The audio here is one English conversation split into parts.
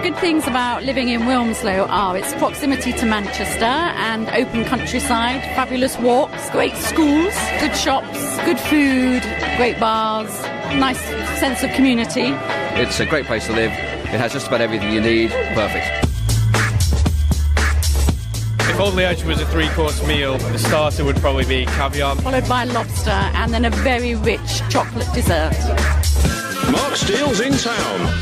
good things about living in Wilmslow are its proximity to Manchester and open countryside, fabulous walks, great schools, good shops, good food, great bars, nice sense of community. It's a great place to live. It has just about everything you need. Perfect. If Old Liège was a three-course meal, the starter would probably be caviar. Followed by lobster and then a very rich chocolate dessert. Mark Steele's in town.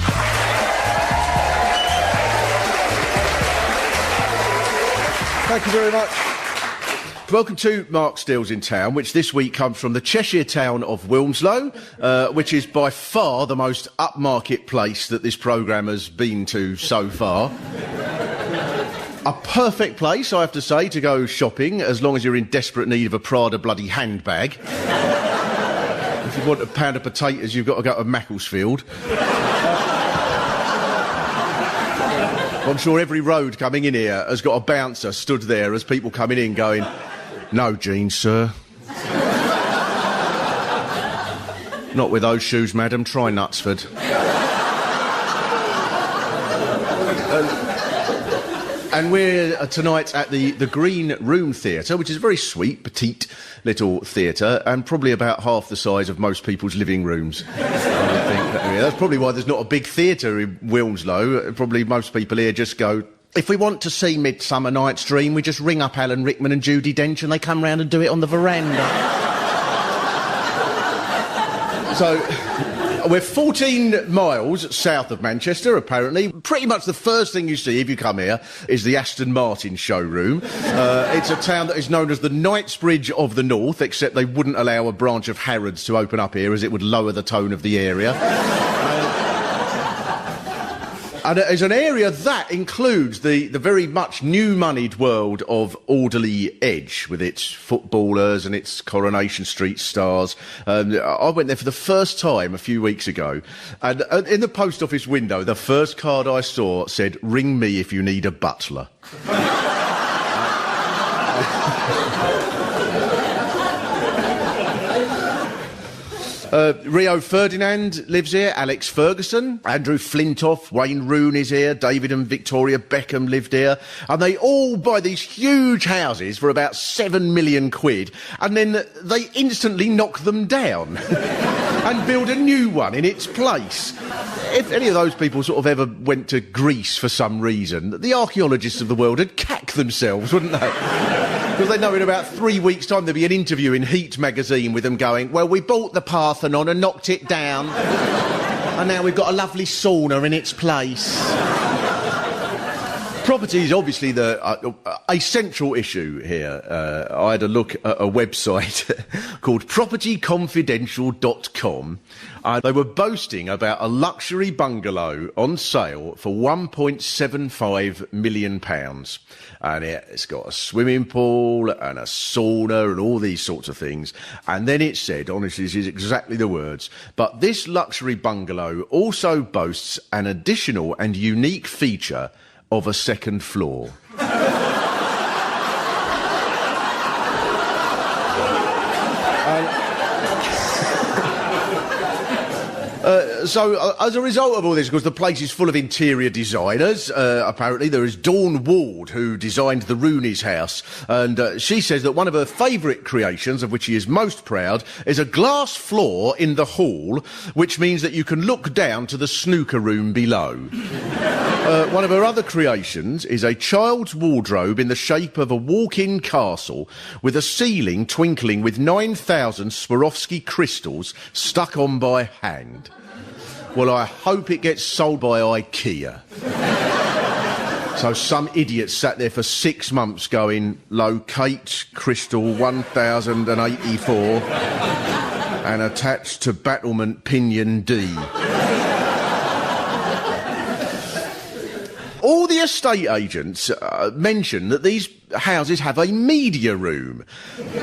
Thank you very much. Welcome to Mark Steele's in Town, which this week comes from the Cheshire town of Wilmslow, which is by far the most upmarket place that this programme has been to so far. A perfect place, I have to say, to go shopping, as long as you're in desperate need of a Prada bloody handbag. If you want a pound of potatoes, you've got to go to Macclesfield. I'm sure every road coming in here has got a bouncer stood there as people coming in going, "No jeans, sir." "Not with those shoes, madam. Try Knutsford." And we're tonight at the Green Room Theatre, which is a very sweet, petite little theatre, and probably about half the size of most people's living rooms. I think that's probably why there's not a big theatre in Wilmslow. Probably most people here just go, if we want to see Midsummer Night's Dream, we just ring up Alan Rickman and Judi Dench and they come round and do it on the veranda. So, we're 14 miles south of Manchester, apparently. Pretty much the first thing you see if you come here is the Aston Martin showroom. It's a town that is known as the Knightsbridge of the North, except they wouldn't allow a branch of Harrods to open up here as it would lower the tone of the area. And it's an area that includes the very much new-moneyed world of Alderley Edge, with its footballers and its Coronation Street stars. I went there for the first time a few weeks ago, and in the post office window, the first card I saw said, "Ring me if you need a butler." Rio Ferdinand lives here, Alex Ferguson, Andrew Flintoff, Wayne Rooney is here, David and Victoria Beckham lived here, and they all buy these huge houses for about 7 million quid, and then they instantly knock them down and build a new one in its place. If any of those people sort of ever went to Greece for some reason, the archaeologists of the world would cack themselves, wouldn't they? Because they know in about 3 weeks' time there'll be an interview in Heat magazine with them going, "Well, we bought the Parthenon and knocked it down, and now we've got a lovely sauna in its place." Property is obviously a central issue here. I had a look at a website called propertyconfidential.com. They were boasting about a luxury bungalow on sale for £1.75 million. And it's got a swimming pool and a sauna and all these sorts of things. And then it said, honestly, this is exactly the words, "But this luxury bungalow also boasts an additional and unique feature of a second floor." So, as a result of all this, because the place is full of interior designers, apparently there is Dawn Ward, who designed the Rooney's house, and she says that one of her favourite creations, of which she is most proud, is a glass floor in the hall, which means that you can look down to the snooker room below. One of her other creations is a child's wardrobe in the shape of a walk-in castle with a ceiling twinkling with 9,000 Swarovski crystals stuck on by hand. Well, I hope it gets sold by IKEA. So some idiot sat there for 6 months going, "Locate crystal 1084 and attached to battlement pinion D." All the estate agents mention that these houses have a media room.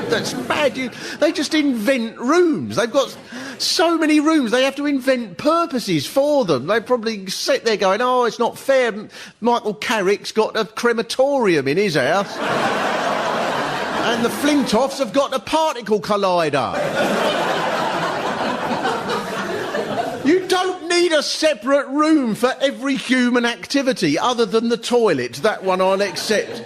That's bad. They just invent rooms. They've got so many rooms, they have to invent purposes for them. They probably sit there going, "Oh, it's not fair. Michael Carrick's got a crematorium in his house. And the Flintoffs have got a particle collider." You don't need a separate room for every human activity other than the toilet. That one I'll accept.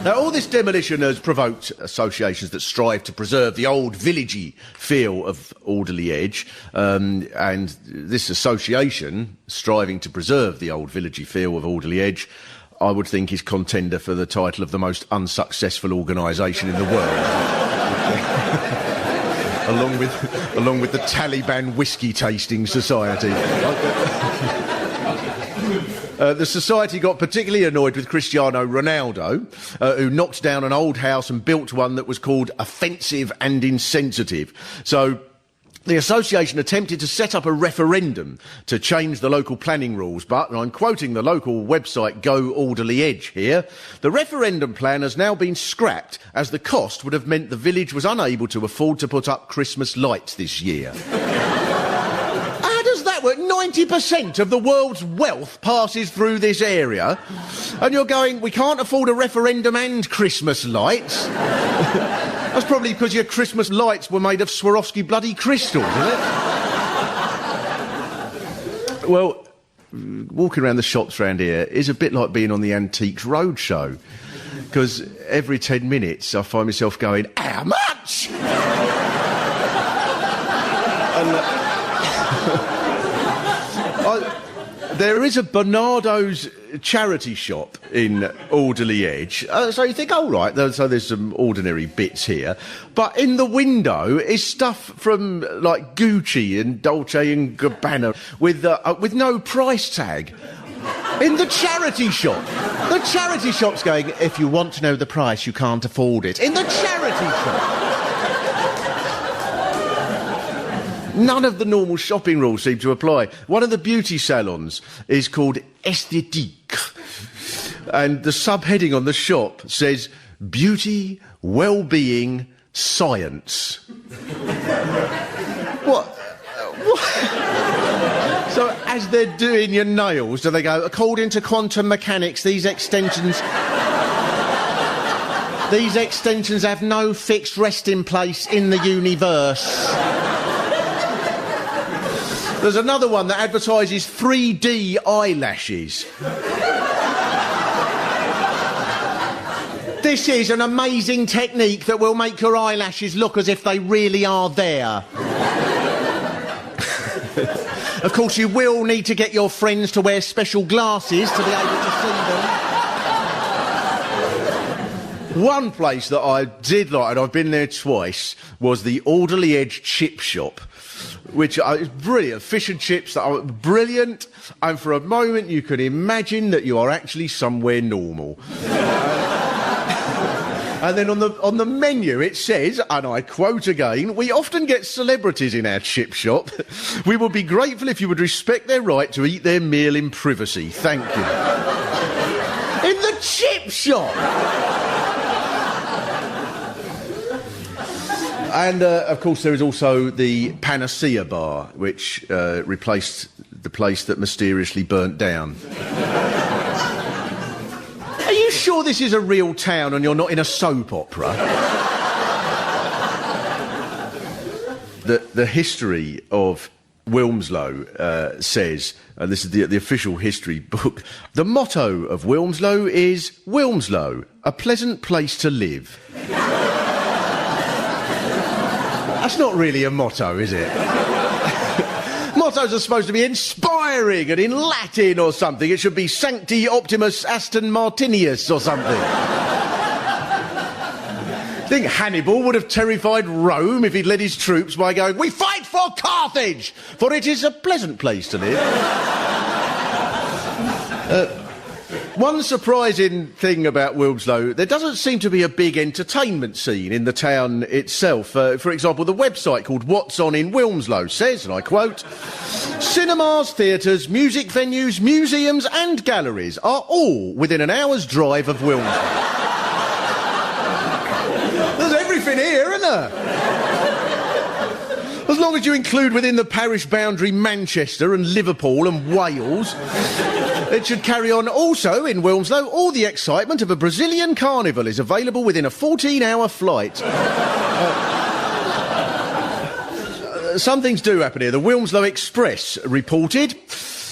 Now, all this demolition has provoked associations that strive to preserve the old villagey feel of Alderley Edge, and this association, striving to preserve the old villagey feel of Alderley Edge, I would think is contender for the title of the most unsuccessful organisation in the world. along with the Taliban Whiskey Tasting Society. The society got particularly annoyed with Cristiano Ronaldo, who knocked down an old house and built one that was called offensive and insensitive. So the association attempted to set up a referendum to change the local planning rules, but, and I'm quoting the local website Go Alderley Edge here, the referendum plan has now been scrapped as the cost would have meant the village was unable to afford to put up Christmas lights this year. 90% of the world's wealth passes through this area, and you're going, we can't afford a referendum and Christmas lights. That's probably because your Christmas lights were made of Swarovski bloody crystals, isn't it? Well, walking around the shops around here is a bit like being on the Antiques Roadshow, because every 10 minutes I find myself going, how much? And, there is a Bernardo's charity shop in Alderley Edge, so you think, oh right, so there's some ordinary bits here, but in the window is stuff from like Gucci and Dolce and Gabbana with no price tag. In the charity shop. The charity shop's going, if you want to know the price, you can't afford it. In the charity shop. None of the normal shopping rules seem to apply. One of the beauty salons is called Esthétique, and the subheading on the shop says, beauty, well-being, science. What? So as they're doing your nails, do they go, according to quantum mechanics, these extensions have no fixed resting place in the universe? There's another one that advertises 3D eyelashes. This is an amazing technique that will make your eyelashes look as if they really are there. Of course, you will need to get your friends to wear special glasses to be able to see them. One place that I did like, and I've been there twice, was the Alderley Edge chip shop, which is brilliant. Fish and chips that are brilliant, and for a moment you can imagine that you are actually somewhere normal. And then on the menu it says, and I quote again, we often get celebrities in our chip shop. We would be grateful if you would respect their right to eat their meal in privacy. Thank you. In the chip shop! And, of course, there is also the Panacea Bar, which replaced the place that mysteriously burnt down. Are you sure this is a real town and you're not in a soap opera? The history of Wilmslow says, and this is the official history book, the motto of Wilmslow is Wilmslow, a pleasant place to live. That's not really a motto, is it? Mottos are supposed to be inspiring and in Latin or something. It should be Sancti Optimus Aston Martinius or something. I think Hannibal would have terrified Rome if he'd led his troops by going, we fight for Carthage, for it is a pleasant place to live. One surprising thing about Wilmslow, there doesn't seem to be a big entertainment scene in the town itself. For example, the website called What's On in Wilmslow says, and I quote, cinemas, theatres, music venues, museums and galleries are all within an hour's drive of Wilmslow. There's everything here, isn't there? As long as you include within the parish boundary Manchester and Liverpool and Wales, it should carry on. Also, in Wilmslow, all the excitement of a Brazilian carnival is available within a 14-hour flight. Some things do happen here. The Wilmslow Express reported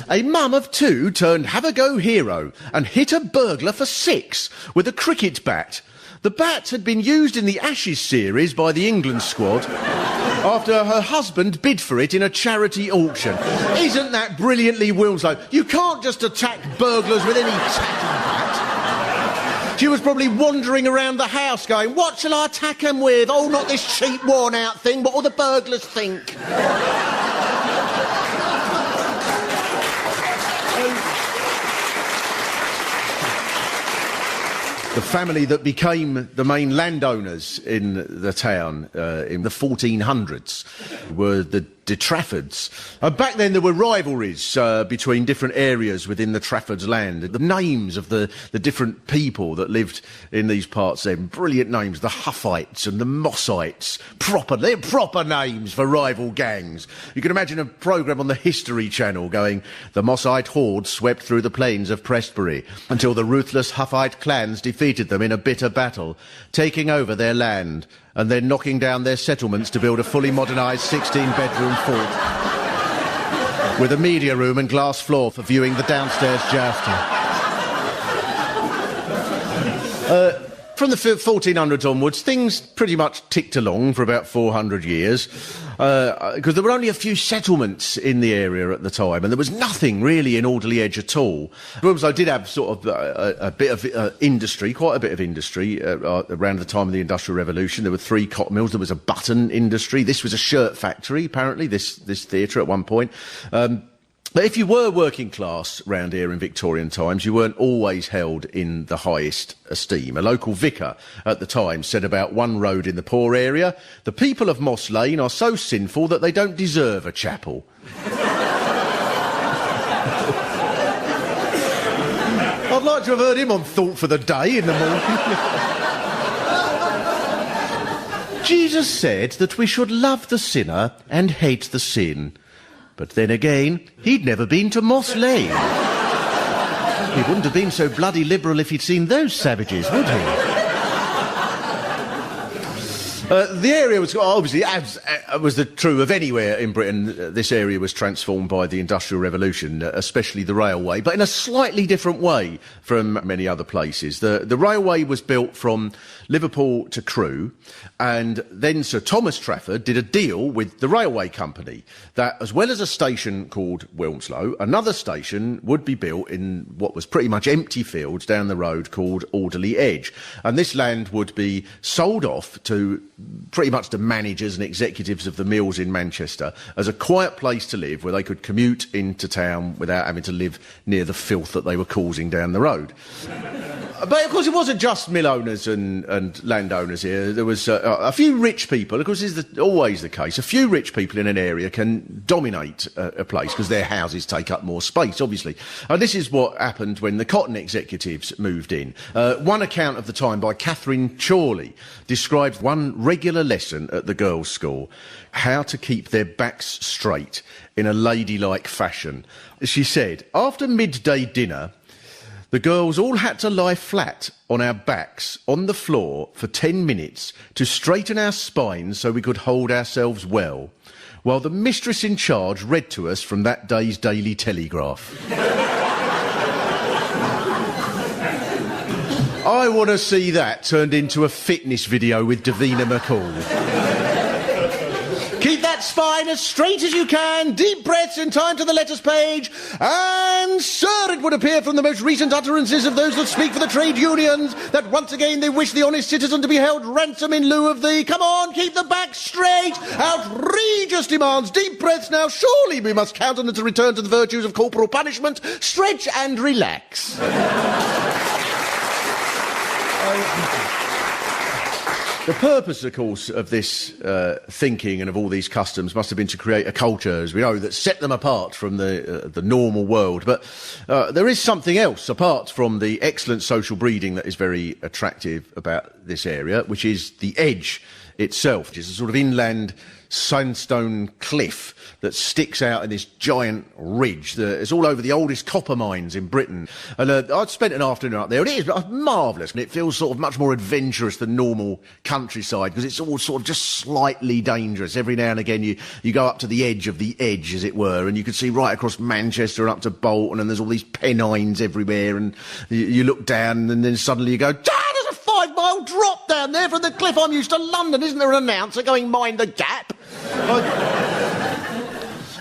a mum of 2 turned have-a-go hero and hit a burglar for 6 with a cricket bat. The bat had been used in the Ashes series by the England squad after her husband bid for it in a charity auction. Isn't that brilliantly Wilmslow? You can't just attack burglars with any tacky bat. She was probably wandering around the house going, what shall I attack them with? Oh, not this cheap worn-out thing. What will the burglars think? The family that became the main landowners in the town in the 1400s were the de Traffords. Back then there were rivalries between different areas within the Traffords land. The names of the different people that lived in these parts then, brilliant names, the Huffites and the Mossites. They're proper names for rival gangs. You can imagine a programme on the History Channel going, the Mossite horde swept through the plains of Prestbury until the ruthless Huffite clans defeated them in a bitter battle, taking over their land and then knocking down their settlements to build a fully modernised 16-bedroom fort with a media room and glass floor for viewing the downstairs jousting. From the 1400s onwards, things pretty much ticked along for about 400 years, because there were only a few settlements in the area at the time, and there was nothing really in Alderley Edge at all. Wilmslow did have sort of a bit of industry, quite a bit of industry, around the time of the Industrial Revolution. There were 3 cotton mills, there was a button industry, this was a shirt factory, apparently, this theatre at one point. But if you were working class round here in Victorian times, you weren't always held in the highest esteem. A local vicar at the time said about one road in the poor area, the people of Moss Lane are so sinful that they don't deserve a chapel. I'd like to have heard him on Thought for the Day in the morning. Jesus said that we should love the sinner and hate the sin. But then again, he'd never been to Moss Lane. He wouldn't have been so bloody liberal if he'd seen those savages, would he? The area was, obviously, as was true of anywhere in Britain, this area was transformed by the Industrial Revolution, especially the railway, but in a slightly different way from many other places. The railway was built from Liverpool to Crewe, and then Sir Thomas Trafford did a deal with the railway company that, as well as a station called Wilmslow, another station would be built in what was pretty much empty fields down the road called Alderley Edge. And this land would be sold off to pretty much the managers and executives of the mills in Manchester as a quiet place to live where they could commute into town without having to live near the filth that they were causing down the road. But of course it wasn't just mill owners and landowners here. There was a few rich people. Of course, this is always the case. A few rich people in an area can dominate a place because their houses take up more space, obviously. And this is what happened when the cotton executives moved in. One account of the time by Catherine Chorley describes one regular lesson at the girls' school, how to keep their backs straight in a ladylike fashion. She said, after midday dinner, the girls all had to lie flat on our backs on the floor for 10 minutes to straighten our spines so we could hold ourselves well, while the mistress in charge read to us from that day's Daily Telegraph. I want to see that turned into a fitness video with Davina McCall. Keep that spine as straight as you can, deep breaths in time to the letters page, and sir, it would appear from the most recent utterances of those that speak for the trade unions that once again they wish the honest citizen to be held ransom in lieu of the, come on, keep the back straight, outrageous demands, deep breaths now, surely we must countenance a return to the virtues of corporal punishment, stretch and relax. The purpose, of course, of this thinking and of all these customs must have been to create a culture, as we know, that set them apart from the normal world. But there is something else apart from the excellent social breeding that is very attractive about this area, which is the edge itself, which is a sort of inland sandstone cliff that sticks out in this giant ridge. It's all over the oldest copper mines in Britain. And I'd spent an afternoon up there. It is marvellous, and it feels sort of much more adventurous than normal countryside, because it's all sort of just slightly dangerous. Every now and again you go up to the edge of the edge, as it were, and you can see right across Manchester and up to Bolton, and there's all these pennines everywhere, and you look down, and then suddenly you go, Dad, there's a 5-mile drop down there from the cliff. I'm used to London. Isn't there an announcer going, mind the gap?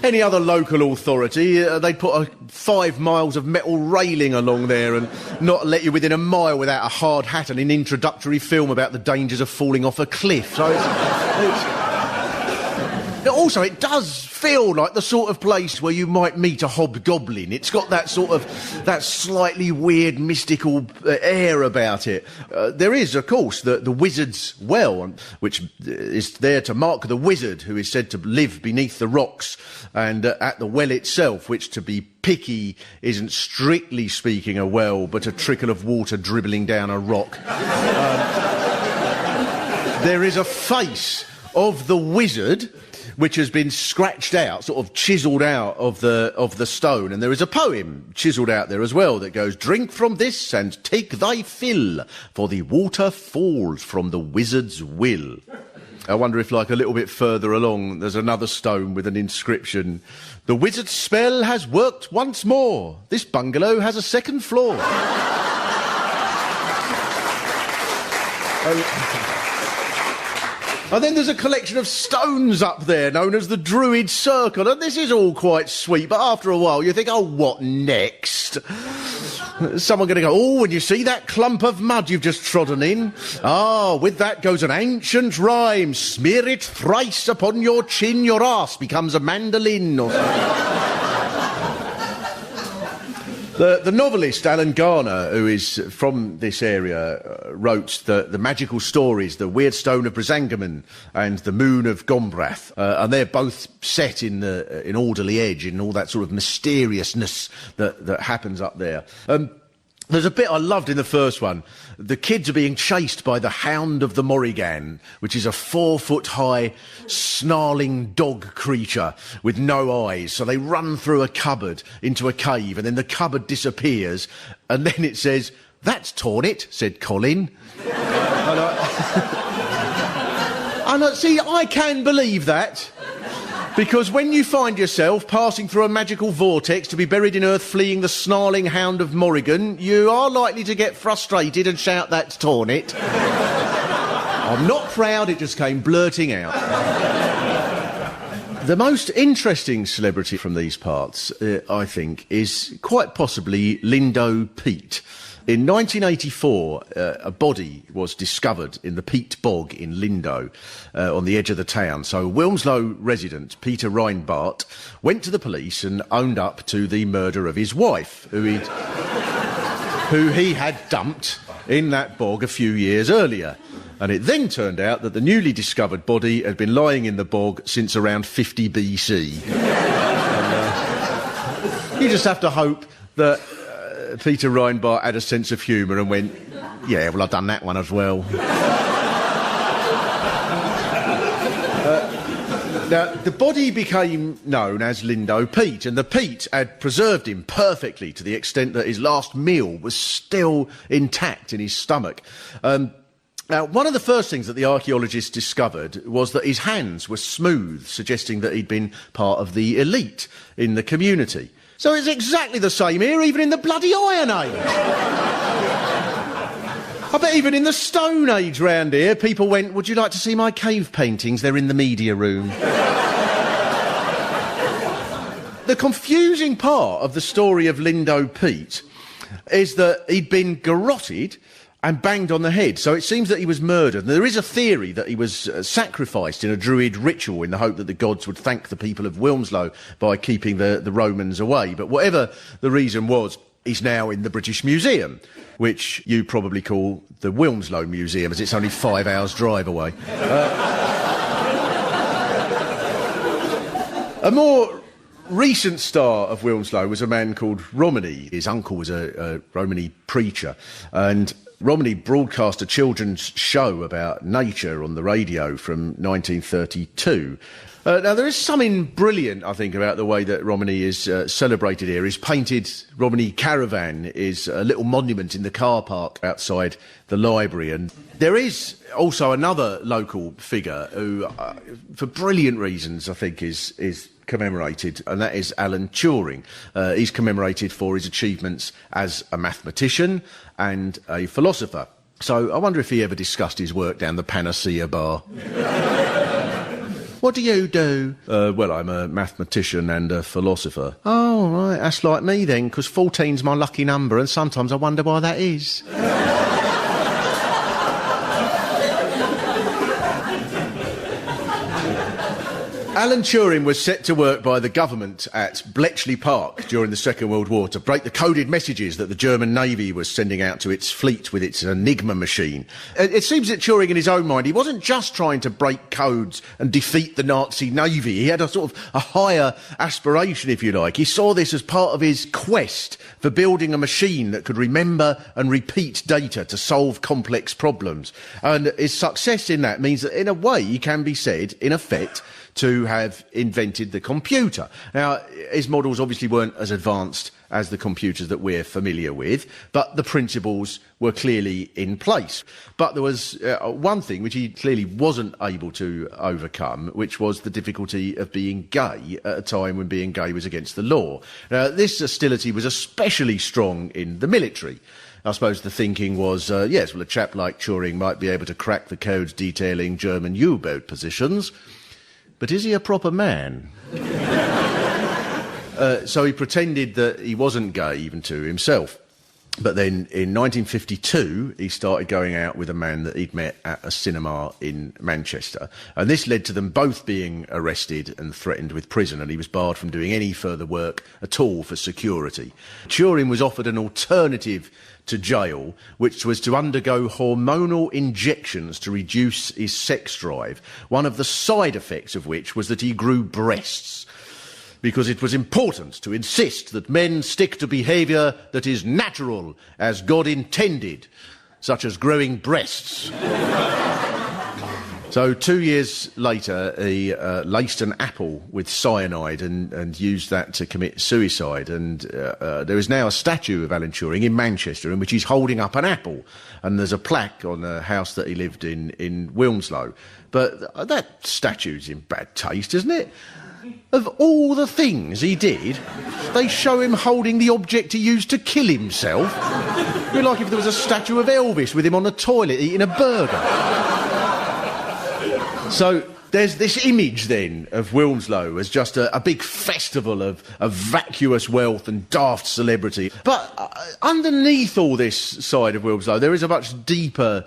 Any other local authority, they'd put 5 miles of metal railing along there and not let you within a mile without a hard hat and an introductory film about the dangers of falling off a cliff. So also, it does feel like the sort of place where you might meet a hobgoblin. It's got that sort of, that slightly weird, mystical air about it. There is, of course, the Wizard's Well, which is there to mark the wizard who is said to live beneath the rocks, and at the well itself, which, to be picky, isn't strictly speaking a well, but a trickle of water dribbling down a rock. There is a face of the wizard which has been scratched out, sort of chiselled out of the stone. And there is a poem chiselled out there as well that goes, "Drink from this and take thy fill, for the water falls from the wizard's will." I wonder if, like, a little bit further along, there's another stone with an inscription, "The wizard's spell has worked once more. This bungalow has a second floor." And then there's a collection of stones up there known as the Druid Circle, and this is all quite sweet, but after a while you think, oh, what next? Someone going to go, oh, and you see that clump of mud you've just trodden in? Ah, with that goes an ancient rhyme, smear it thrice upon your chin, your arse becomes a mandolin, or something. The novelist Alan Garner, who is from this area, wrote the magical stories, The Weird Stone of Brisangamen and The Moon of Gombrath, and they're both set in Alderley Edge, in all that sort of mysteriousness that happens up there. There's a bit I loved in the first one. The kids are being chased by the Hound of the Morrigan, which is a 4-foot-high, snarling dog creature with no eyes. So they run through a cupboard into a cave, and then the cupboard disappears, and then it says, "That's torn it," said Colin. See, I can believe that. Because when you find yourself passing through a magical vortex to be buried in earth fleeing the snarling Hound of Morrigan, you are likely to get frustrated and shout, "That's torn it." I'm not proud, it just came blurting out. The most interesting celebrity from these parts, I think, is quite possibly Lindo Peat. In 1984, a body was discovered in the Peat Bog in Lindo, on the edge of the town. So Wilmslow resident Peter Reinbart went to the police and owned up to the murder of his wife, who he had dumped in that bog a few years earlier. And it then turned out that the newly discovered body had been lying in the bog since around 50 BC. You just have to hope that Peter Reinbart had a sense of humour and went, yeah, well, I've done that one as well. Now, the body became known as Lindo Peat, and the peat had preserved him perfectly to the extent that his last meal was still intact in his stomach. Now, one of the first things that the archaeologists discovered was that his hands were smooth, suggesting that he'd been part of the elite in the community. So it's exactly the same here, even in the bloody Iron Age. I bet even in the Stone Age round here, people went, "Would you like to see my cave paintings? They're in the media room." The confusing part of the story of Lindo Peat is that he'd been garroted and banged on the head. So it seems that he was murdered. And there is a theory that he was sacrificed in a druid ritual in the hope that the gods would thank the people of Wilmslow by keeping the Romans away. But whatever the reason was, he's now in the British Museum, which you probably call the Wilmslow Museum, as it's only 5 hours' drive away. A more recent star of Wilmslow was a man called Romany. His uncle was a Romany preacher, and Romany broadcast a children's show about nature on the radio from 1932. Now, there is something brilliant, I think, about the way that Romany is celebrated here. His painted Romany caravan is a little monument in the car park outside the library. And there is also another local figure who, for brilliant reasons, I think, is commemorated, and that is Alan Turing. He's commemorated for his achievements as a mathematician and a philosopher. So I wonder if he ever discussed his work down the Panacea bar. What do you do? Well, I'm a mathematician and a philosopher. Oh, right, that's like me then, because 14's my lucky number, and sometimes I wonder why that is. Alan Turing was set to work by the government at Bletchley Park during the Second World War to break the coded messages that the German Navy was sending out to its fleet with its Enigma machine. It seems that Turing, in his own mind, he wasn't just trying to break codes and defeat the Nazi Navy. He had a sort of a higher aspiration, if you like. He saw this as part of his quest for building a machine that could remember and repeat data to solve complex problems. And his success in that means that, in a way, he can be said, in effect, to have invented the computer. Now, his models obviously weren't as advanced as the computers that we're familiar with, but the principles were clearly in place. But there was one thing which he clearly wasn't able to overcome, which was the difficulty of being gay at a time when being gay was against the law. Now, this hostility was especially strong in the military. I suppose the thinking was, yes, well, a chap like Turing might be able to crack the codes detailing German U-boat positions, but is he a proper man? So he pretended that he wasn't gay, even to himself. But then in 1952, he started going out with a man that he'd met at a cinema in Manchester. And this led to them both being arrested and threatened with prison, and he was barred from doing any further work at all for security. Turing was offered an alternative to jail, which was to undergo hormonal injections to reduce his sex drive, one of the side effects of which was that he grew breasts, because it was important to insist that men stick to behaviour that is natural as God intended, such as growing breasts. So 2 years later, he laced an apple with cyanide and used that to commit suicide. And there is now a statue of Alan Turing in Manchester in which he's holding up an apple. And there's a plaque on the house that he lived in Wilmslow. But that statue's in bad taste, isn't it? Of all the things he did, they show him holding the object he used to kill himself. It'd be like if there was a statue of Elvis with him on the toilet eating a burger. So there's this image then of Wilmslow as just a big festival of vacuous wealth and daft celebrity. But underneath all this side of Wilmslow, there is a much deeper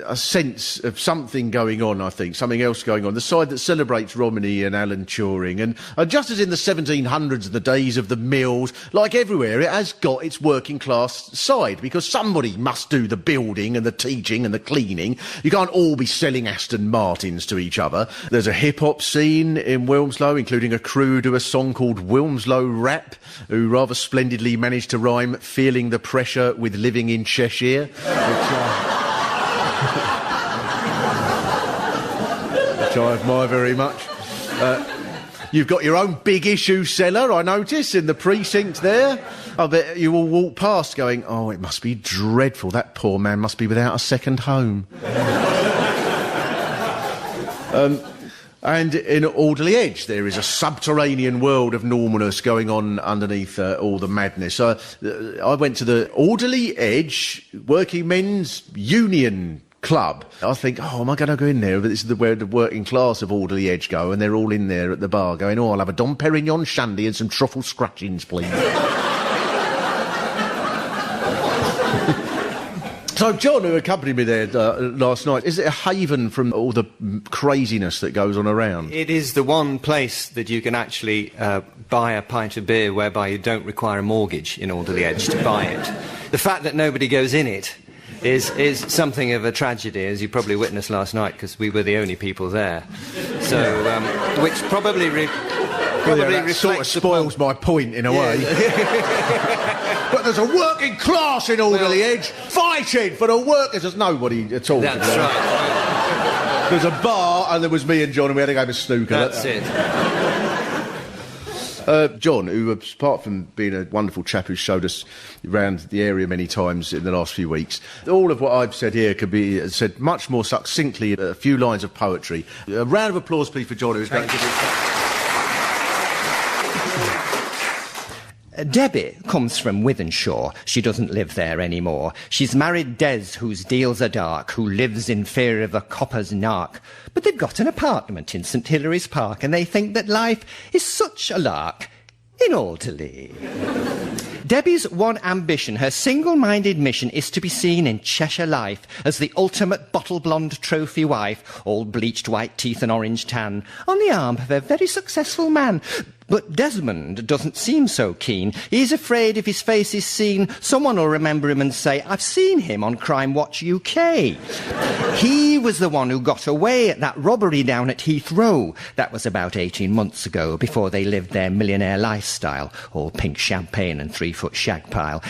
a sense of something going on, I think, something else going on. The side that celebrates Romany and Alan Turing. And just as in the 1700s and the days of the mills, like everywhere, it has got its working class side, because somebody must do the building and the teaching and the cleaning. You can't all be selling Aston Martins to each other. There's a hip-hop scene in Wilmslow, including a crew do a song called Wilmslow Rap, who rather splendidly managed to rhyme "feeling the pressure with living in Cheshire," which I admire very much. You've got your own big issue seller, I notice, in the precinct there. I bet you all walk past going, "Oh, it must be dreadful. That poor man must be without a second home." And in Alderley Edge, there is a subterranean world of normalness going on underneath all the madness. I went to the Alderley Edge Working Men's Union Club. I think, oh, am I going to go in there? But this is where the working class of Alderley Edge go, and they're all in there at the bar going, "Oh, I'll have a Dom Perignon shandy and some truffle scratchings, please." So, John, who accompanied me there last night, is it a haven from all the craziness that goes on around? It is the one place that you can actually buy a pint of beer whereby you don't require a mortgage in Alderley Edge to buy it. The fact that nobody goes in it is something of a tragedy, as you probably witnessed last night, because we were the only people there. So, which probably... probably that sort of reflects spoils my point in a way. But there's a working class in Alderley Edge fighting for the workers. There's nobody at all. That's right. There's a bar, and there was me and John, and we had a game of snooker. That's it. John, who, apart from being a wonderful chap who showed us around the area many times in the last few weeks, all of what I've said here could be said much more succinctly, a few lines of poetry. A round of applause, please, for John, who's going to give us... Debbie comes from Wythenshawe. She doesn't live there anymore. She's married Des, whose deals are dark, who lives in fear of the copper's narc. But they've got an apartment in St Hilary's Park, and they think that life is such a lark in Alderley. Debbie's one ambition, her single-minded mission, is to be seen in Cheshire life as the ultimate bottle-blonde trophy wife, all bleached white teeth and orange tan, on the arm of a very successful man. But Desmond doesn't seem so keen. He's afraid if his face is seen, someone will remember him and say, "I've seen him on Crime Watch UK." He was the one who got away at that robbery down at Heathrow. That was about 18 months ago, before they lived their millionaire lifestyle, all pink champagne and 3-foot shag pile,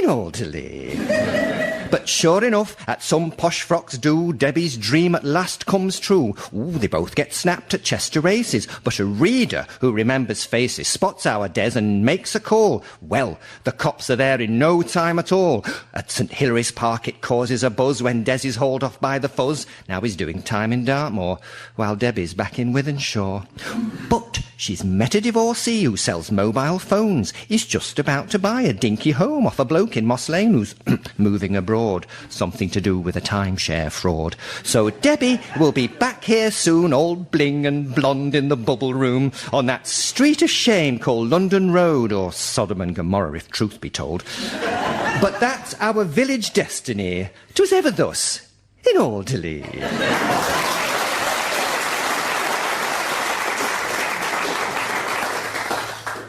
in Alderley. But sure enough, at some posh frocks do, Debbie's dream at last comes true. Ooh, they both get snapped at Chester races, but a reader who remembers faces spots our Des and makes a call. Well, the cops are there in no time at all. At St Hilary's Park it causes a buzz when Des is hauled off by the fuzz. Now he's doing time in Dartmoor, while Debbie's back in Wythenshawe. But she's met a divorcee who sells mobile phones. He's just about to buy a dinky home off a bloke in Moss Lane who's moving abroad. Something to do with a timeshare fraud. So Debbie will be back here soon, all bling and blonde in the bubble room, on that street of shame called London Road, or Sodom and Gomorrah, if truth be told. But that's our village destiny. 'Twas ever thus in Alderley.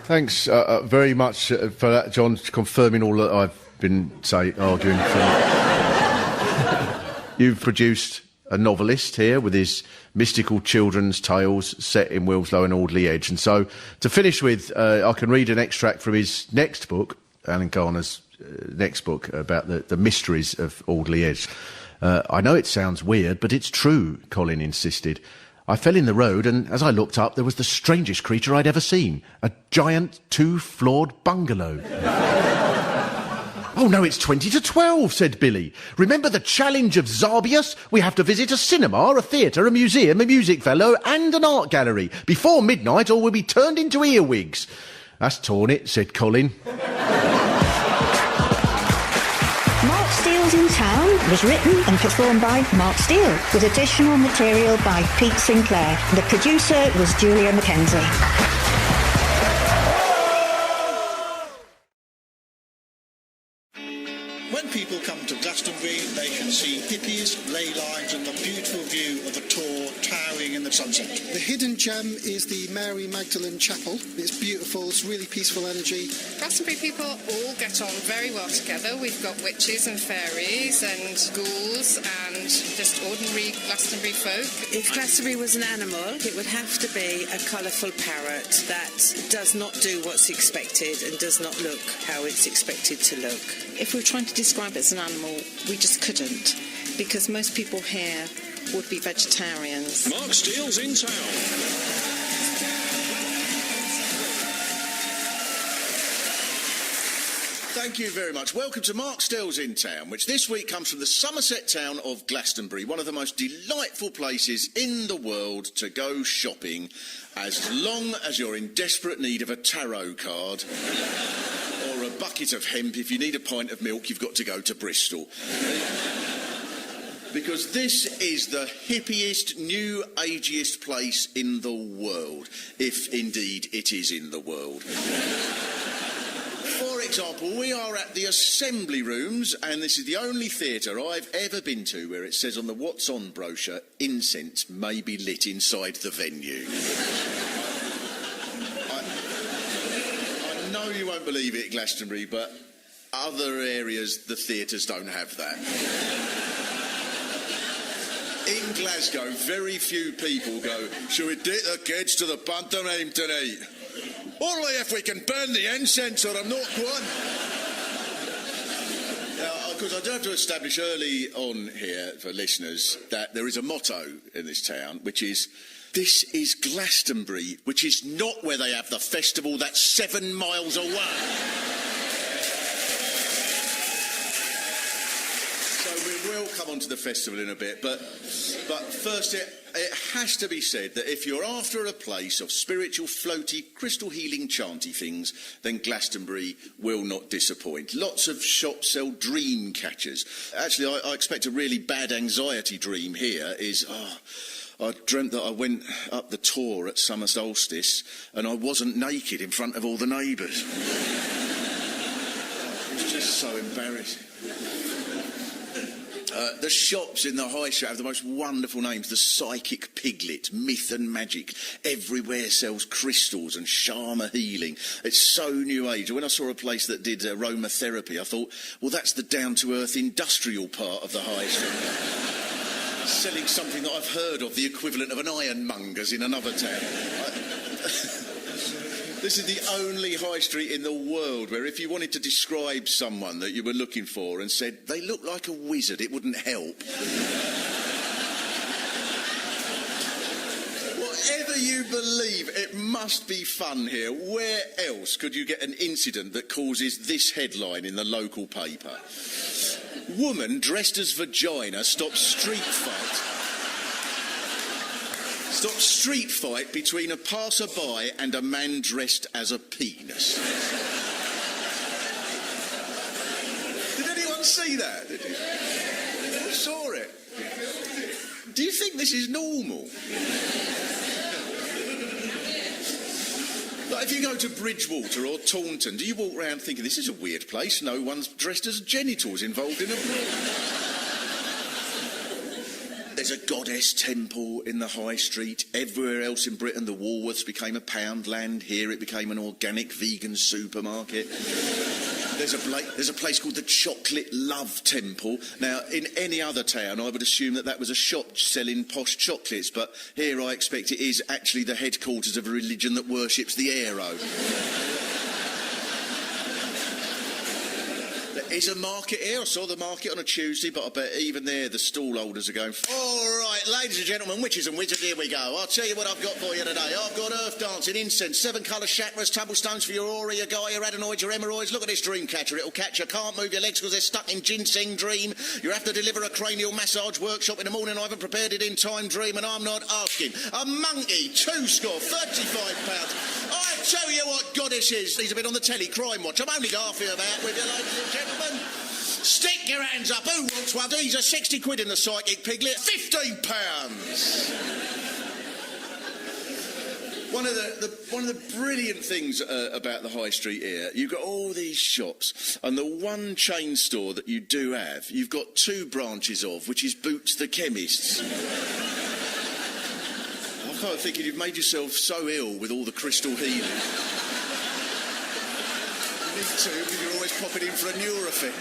Thanks very much for that, John, confirming all that I've been arguing for. You've produced a novelist here with his mystical children's tales set in Wilmslow and Alderley Edge. And so, to finish with, I can read an extract from his next book, Alan Garner's next book, about the mysteries of Alderley Edge. I know it sounds weird, but it's true, Colin insisted. I fell in the road, and as I looked up, there was the strangest creature I'd ever seen. A giant 2-floored bungalow. Oh, no, it's 20 to 12, said Billy. Remember the challenge of Zarbius? We have to visit a cinema, a theatre, a museum, a music fellow, and an art gallery before midnight, or we'll be turned into earwigs. That's torn it, said Colin. Mark Steele's in Town was written and performed by Mark Steele, with additional material by Pete Sinclair. The producer was Julia Mackenzie. When people come to Glastonbury, they can see hippies, ley lines and the beautiful view of the Tor towering in the sunset. The hidden gem is the Mary Magdalene Chapel. It's beautiful, it's really peaceful energy. Glastonbury people all get on very well together. We've got witches and fairies and ghouls and just ordinary Glastonbury folk. If Glastonbury was an animal, it would have to be a colourful parrot that does not do what's expected and does not look how it's expected to look. If we were trying to describe it as an animal, we just couldn't, because most people here would be vegetarians. Mark Steele's in town. Thank you very much. Welcome to Mark Steele's in Town, which this week comes from the Somerset town of Glastonbury, one of the most delightful places in the world to go shopping, as long as you're in desperate need of a tarot card or a bucket of hemp. If you need a pint of milk, you've got to go to Bristol. Because this is the hippiest, new ageiest place in the world, if indeed it is in the world. For example, we are at the Assembly Rooms, and this is the only theatre I've ever been to where it says on the What's On brochure, incense may be lit inside the venue. I know you won't believe it, Glastonbury, but other areas, the theatres don't have that. In Glasgow, very few people go, "Shall we take the kids to the pantomime tonight?" Only if we can burn the incense or I'm not going. Now, because I do have to establish early on here for listeners that there is a motto in this town, which is, "This is Glastonbury, which is not where they have the festival that's 7 miles away." We'll come on to the festival in a bit, but first it has to be said that if you're after a place of spiritual, floaty, crystal healing, chanty things, then Glastonbury will not disappoint. Lots of shops sell dream catchers. Actually, I expect a really bad anxiety dream here is, I dreamt that I went up the Tor at summer solstice and I wasn't naked in front of all the neighbours. It's just so embarrassing. The shops in the high street have the most wonderful names. The Psychic Piglet, Myth and Magic. Everywhere sells crystals and Sharma healing. It's so new age. When I saw a place that did aromatherapy, I thought, well, that's the down-to-earth industrial part of the high street. Selling something that I've heard of, the equivalent of an ironmonger's in another town. This is the only high street in the world where if you wanted to describe someone that you were looking for and said, they look like a wizard, it wouldn't help. Whatever you believe, it must be fun here. Where else could you get an incident that causes this headline in the local paper? Woman dressed as vagina stops street fight between a passerby and a man dressed as a penis. Did anyone see that? Did you? Who saw it? Do you think this is normal? Like if you go to Bridgewater or Taunton, do you walk around thinking, this is a weird place, no one's dressed as genitals involved in a brawl? There's a goddess temple in the high street. Everywhere else in Britain, the Woolworths became a Poundland. Here it became an organic vegan supermarket. There's a place called the Chocolate Love Temple. Now, in any other town, I would assume that was a shop selling posh chocolates, but here I expect it is actually the headquarters of a religion that worships the arrow. There is a market here. I saw the market on a Tuesday, but I bet even there the stall holders are going, all right, ladies and gentlemen, witches and wizards, here we go. I'll tell you what I've got for you today. I've got earth dancing, incense, 7-colour chakras, tumblestones for your aura, your Gaia, your adenoids, your hemorrhoids. Look at this dream catcher. It'll catch you. Can't move your legs because they're stuck in ginseng dream. You have to deliver a cranial massage workshop in the morning. I haven't prepared it in time dream, and I'm not asking. A monkey, 2 score, £35. I tell you what goddesses. These have been on the telly, Crime Watch. I'm only half here about with you, ladies and gentlemen. Stick your hands up. Who wants one? These are 60 quid in the Psychic Piglet. £15. One of the brilliant things about the high street here, you've got all these shops, and the one chain store that you do have, you've got 2 branches of, which is Boots the Chemist's. I can't think you've made yourself so ill with all the crystal healing. You need to, because you're always popping in for a Nurofen.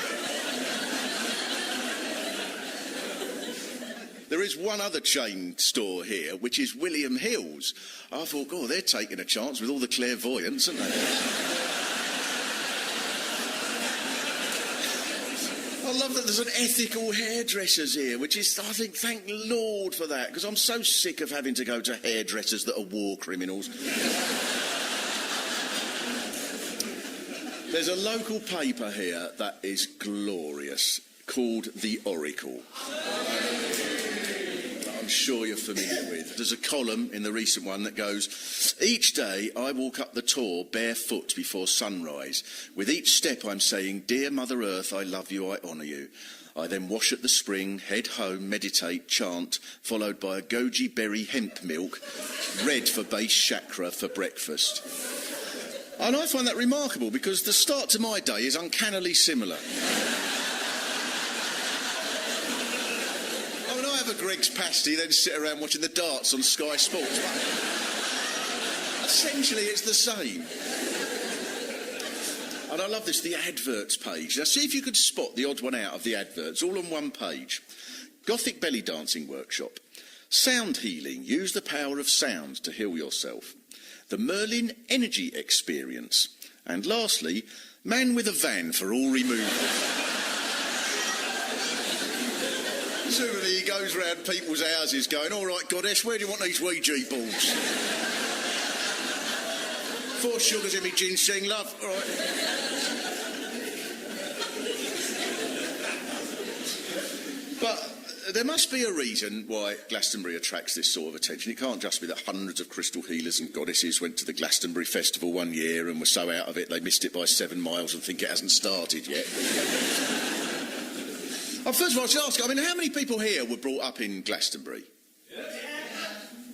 There is one other chain store here, which is William Hill's. I thought, oh, they're taking a chance with all the clairvoyance, aren't they? I love that there's an ethical hairdressers here, which is, I think, thank Lord for that, because I'm so sick of having to go to hairdressers that are war criminals. There's a local paper here that is glorious, called The Oracle. I'm sure you're familiar with. There's a column in the recent one that goes, each day I walk up the Tor barefoot before sunrise. With each step I'm saying, dear Mother Earth, I love you, I honour you. I then wash at the spring, head home, meditate, chant, followed by a goji berry hemp milk, red for base chakra for breakfast. And I find that remarkable because the start to my day is uncannily similar. I have a Greg's pasty, then sit around watching the darts on Sky Sports. Essentially, it's the same. And I love this, the adverts page. Now, see if you could spot the odd one out of the adverts, all on one page. Gothic belly dancing workshop. Sound healing. Use the power of sound to heal yourself. The Merlin Energy Experience. And lastly, man with a van for all removals. Presumably he goes round people's houses going, all right, goddess, where do you want these Ouija balls? 4 sugars in me ginseng, love. All right. But there must be a reason why Glastonbury attracts this sort of attention. It can't just be that hundreds of crystal healers and goddesses went to the Glastonbury Festival one year and were so out of it they missed it by 7 miles and think it hasn't started yet. First of all, I should ask, I mean, how many people here were brought up in Glastonbury? Yeah.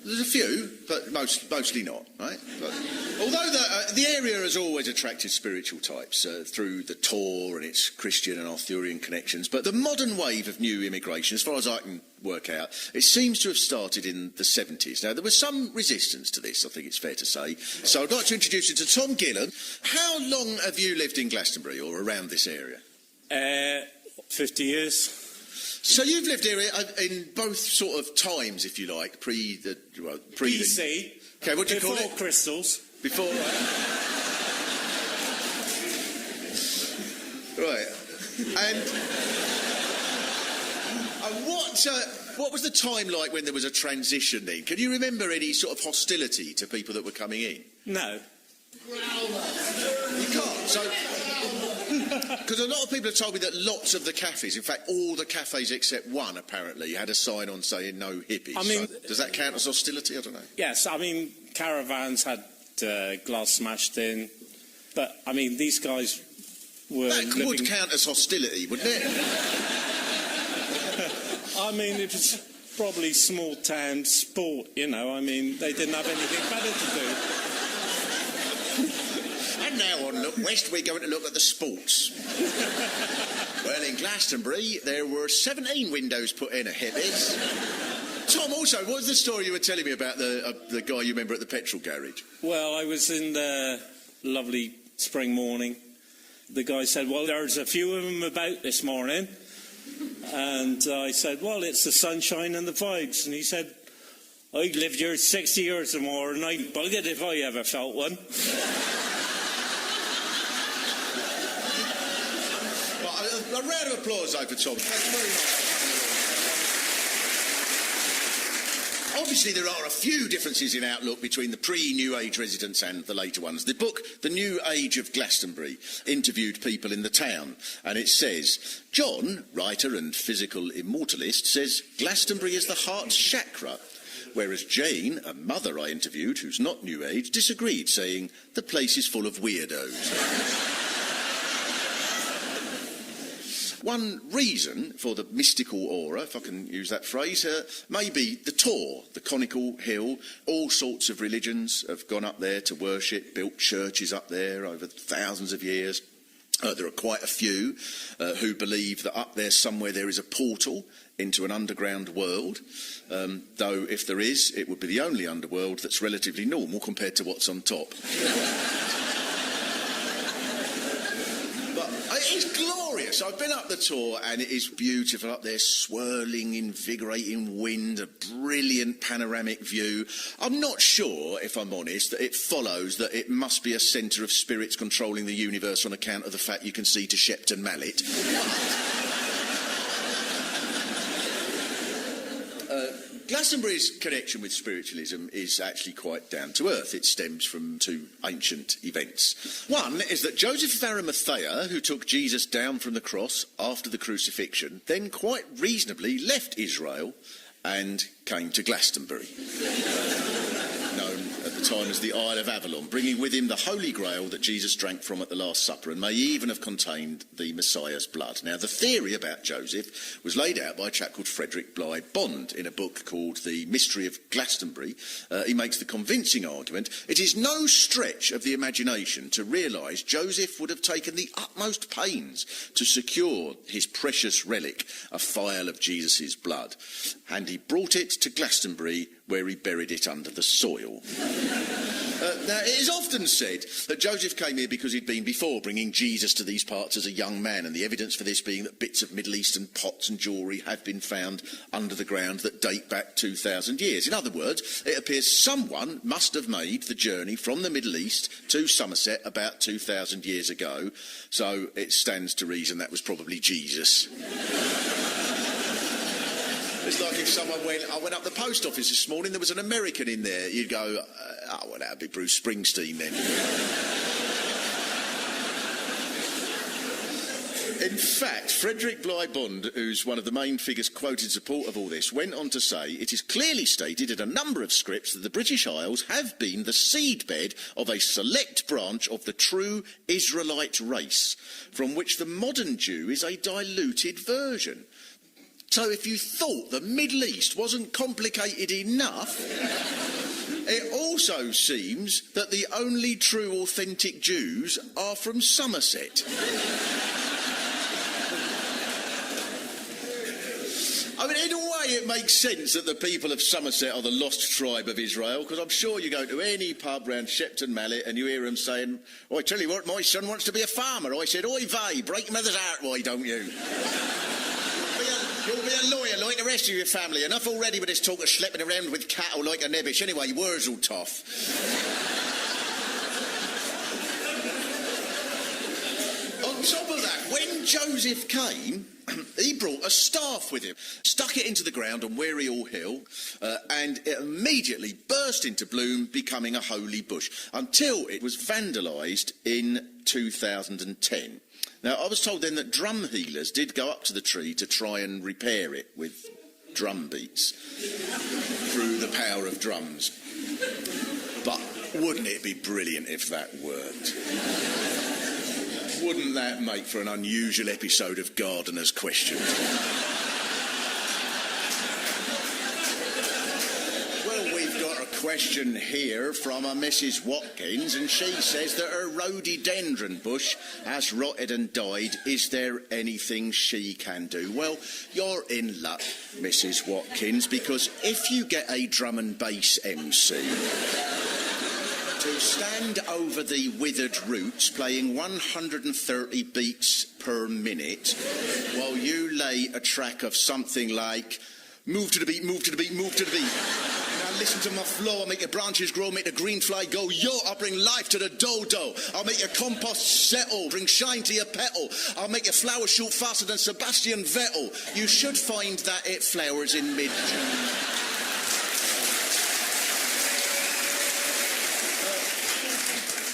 There's a few, but mostly not, right? But, although the area has always attracted spiritual types through the tour and its Christian and Arthurian connections, but the modern wave of new immigration, as far as I can work out, it seems to have started in the 70s. Now, there was some resistance to this, I think it's fair to say. So I'd like to introduce you to Tom Gillan. How long have you lived in Glastonbury or around this area? 50 years. So you've lived here in both sort of times, if you like, BC. Okay, what do you call it? Before crystals. Before, right. And what was the time like when there was a transition then? Can you remember any sort of hostility to people that were coming in? No. You can't. So, because a lot of people have told me that lots of the cafes, in fact, all the cafes except one, apparently, had a sign on saying no hippies. I mean, so, does that count as hostility? I don't know. Yes, I mean, caravans had glass smashed in, but I mean, these guys were. That would count as hostility, wouldn't it? I mean, it was probably small town sport, you know. I mean, they didn't have anything better to do. And now on Look West, we're going to look at the sports. Well, in Glastonbury, there were 17 windows put in at hippies. Tom, also, what was the story you were telling me about the guy you remember at the petrol garage? Well, I was in the lovely spring morning. The guy said, well, there's a few of them about this morning. And I said, well, it's the sunshine and the vibes. And he said, I've lived here 60 years or more, and I'm buggered if I ever felt one. A round of applause over Tom. Thanks very much. Obviously, there are a few differences in outlook between the pre-New Age residents and the later ones. The book, The New Age of Glastonbury, interviewed people in the town, and it says, John, writer and physical immortalist, says Glastonbury is the heart's chakra, whereas Jane, a mother I interviewed who's not New Age, disagreed, saying the place is full of weirdos. One reason for the mystical aura, if I can use that phrase, may be the Tor, the conical hill. All sorts of religions have gone up there to worship, built churches up there over thousands of years. There are quite a few who believe that up there somewhere there is a portal into an underground world, though if there is, it would be the only underworld that's relatively normal compared to what's on top. It's glorious. I've been up the Tor and it is beautiful up there, swirling, invigorating wind, a brilliant panoramic view. I'm not sure, if I'm honest, that it follows that it must be a centre of spirits controlling the universe on account of the fact you can see to Shepton Mallet. Glastonbury's connection with spiritualism is actually quite down to earth. It stems from 2 ancient events. One is that Joseph of Arimathea, who took Jesus down from the cross after the crucifixion, then quite reasonably left Israel and came to Glastonbury, known at the time as the Isle of Avalon, bringing with him the Holy Grail that Jesus drank from at the Last Supper and may even have contained the Messiah's blood. Now, the theory about Joseph was laid out by a chap called Frederick Bligh Bond in a book called The Mystery of Glastonbury. He makes the convincing argument, it is no stretch of the imagination to realise Joseph would have taken the utmost pains to secure his precious relic, a phial of Jesus' blood, and he brought it to Glastonbury where he buried it under the soil. Now, it is often said that Joseph came here because he'd been before, bringing Jesus to these parts as a young man, and the evidence for this being that bits of Middle Eastern pots and jewellery have been found under the ground that date back 2,000 years. In other words, it appears someone must have made the journey from the Middle East to Somerset about 2,000 years ago, so it stands to reason that was probably Jesus. It's like if someone I went up the post office this morning, there was an American in there. You'd go, oh, well, that would be Bruce Springsteen then. In fact, Frederick Bligh-Bond, who's one of the main figures quoted in support of all this, went on to say, it is clearly stated in a number of scripts that the British Isles have been the seedbed of a select branch of the true Israelite race, from which the modern Jew is a diluted version. So if you thought the Middle East wasn't complicated enough, it also seems that the only true authentic Jews are from Somerset. I mean, in a way it makes sense that the people of Somerset are the lost tribe of Israel, because I'm sure you go to any pub round Shepton Mallet and you hear them saying, oh, I tell you what, my son wants to be a farmer. I said, oi vey, break your mother's heart, why don't you? You'll be a lawyer like the rest of your family. Enough already with this talk of schlepping around with cattle like a nebbish. Anyway, Wurzel toff. On top of that, when Joseph came, he brought a staff with him, stuck it into the ground on Weary-All Hill, and it immediately burst into bloom, becoming a holy bush, until it was vandalised in 2010. Now, I was told then that drum healers did go up to the tree to try and repair it with drum beats through the power of drums. But wouldn't it be brilliant if that worked? Wouldn't that make for an unusual episode of Gardener's Questions? Well, we've got a question here from a Mrs. Watkins, and she says that her rhododendron bush has rotted and died. Is there anything she can do? Well, you're in luck, Mrs. Watkins, because if you get a drum and bass MC to stand over the withered roots playing 130 beats per minute while you lay a track of something like move to the beat, move to the beat, move to the beat. Now listen to my flow, I'll make your branches grow, make the green fly go, yo, I'll bring life to the dodo. I'll make your compost settle, bring shine to your petal. I'll make your flowers shoot faster than Sebastian Vettel. You should find that it flowers in mid-June.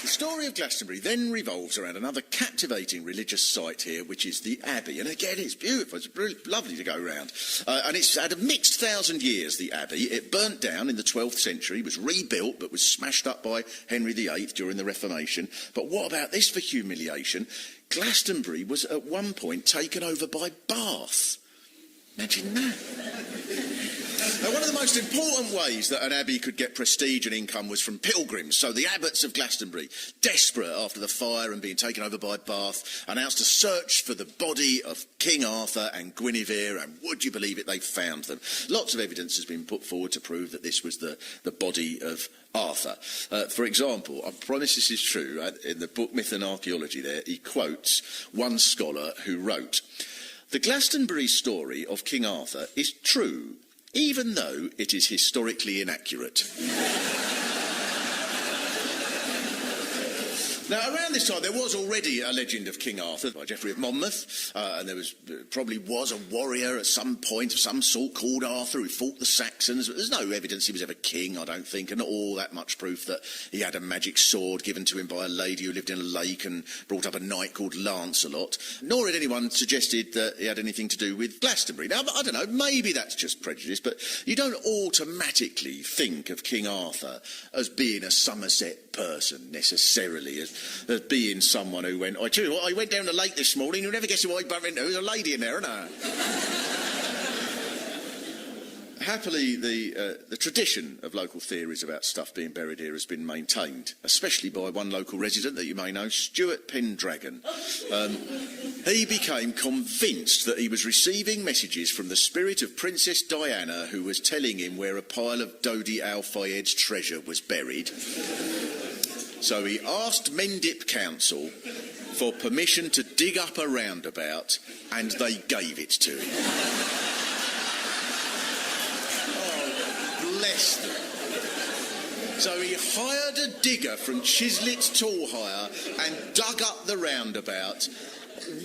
The story of Glastonbury then revolves around another captivating religious site here, which is the Abbey. And again, it's beautiful. It's really lovely to go around. And it's had a mixed 1,000 years, the Abbey. It burnt down in the 12th century, was rebuilt, but was smashed up by Henry VIII during the Reformation. But what about this for humiliation? Glastonbury was at one point taken over by Bath. Imagine that. Now, one of the most important ways that an abbey could get prestige and income was from pilgrims. So the abbots of Glastonbury, desperate after the fire and being taken over by Bath, announced a search for the body of King Arthur and Guinevere, and would you believe it, they found them. Lots of evidence has been put forward to prove that this was the body of Arthur. For example, I promise this is true, in the book Myth and Archaeology there, he quotes one scholar who wrote, "The Glastonbury story of King Arthur is true, even though it is historically inaccurate." Now, around this time, there was already a legend of King Arthur by Geoffrey of Monmouth, and there probably was a warrior at some point of some sort called Arthur who fought the Saxons. But there's no evidence he was ever king, I don't think, and not all that much proof that he had a magic sword given to him by a lady who lived in a lake and brought up a knight called Lancelot, nor had anyone suggested that he had anything to do with Glastonbury. Now, I don't know, maybe that's just prejudice, but you don't automatically think of King Arthur as being a Somerset person, necessarily, as being someone who went, I tell you what, I went down the lake this morning, you'll never guess who I bumped into. There's a lady in there, isn't there? Happily, the tradition of local theories about stuff being buried here has been maintained, especially by one local resident that you may know, Stuart Pendragon. He became convinced that he was receiving messages from the spirit of Princess Diana, who was telling him where a pile of Dodi Al-Fayed's treasure was buried. So he asked Mendip Council for permission to dig up a roundabout, and they gave it to him. Oh, bless them. So he hired a digger from Chislett's Tool Hire and dug up the roundabout.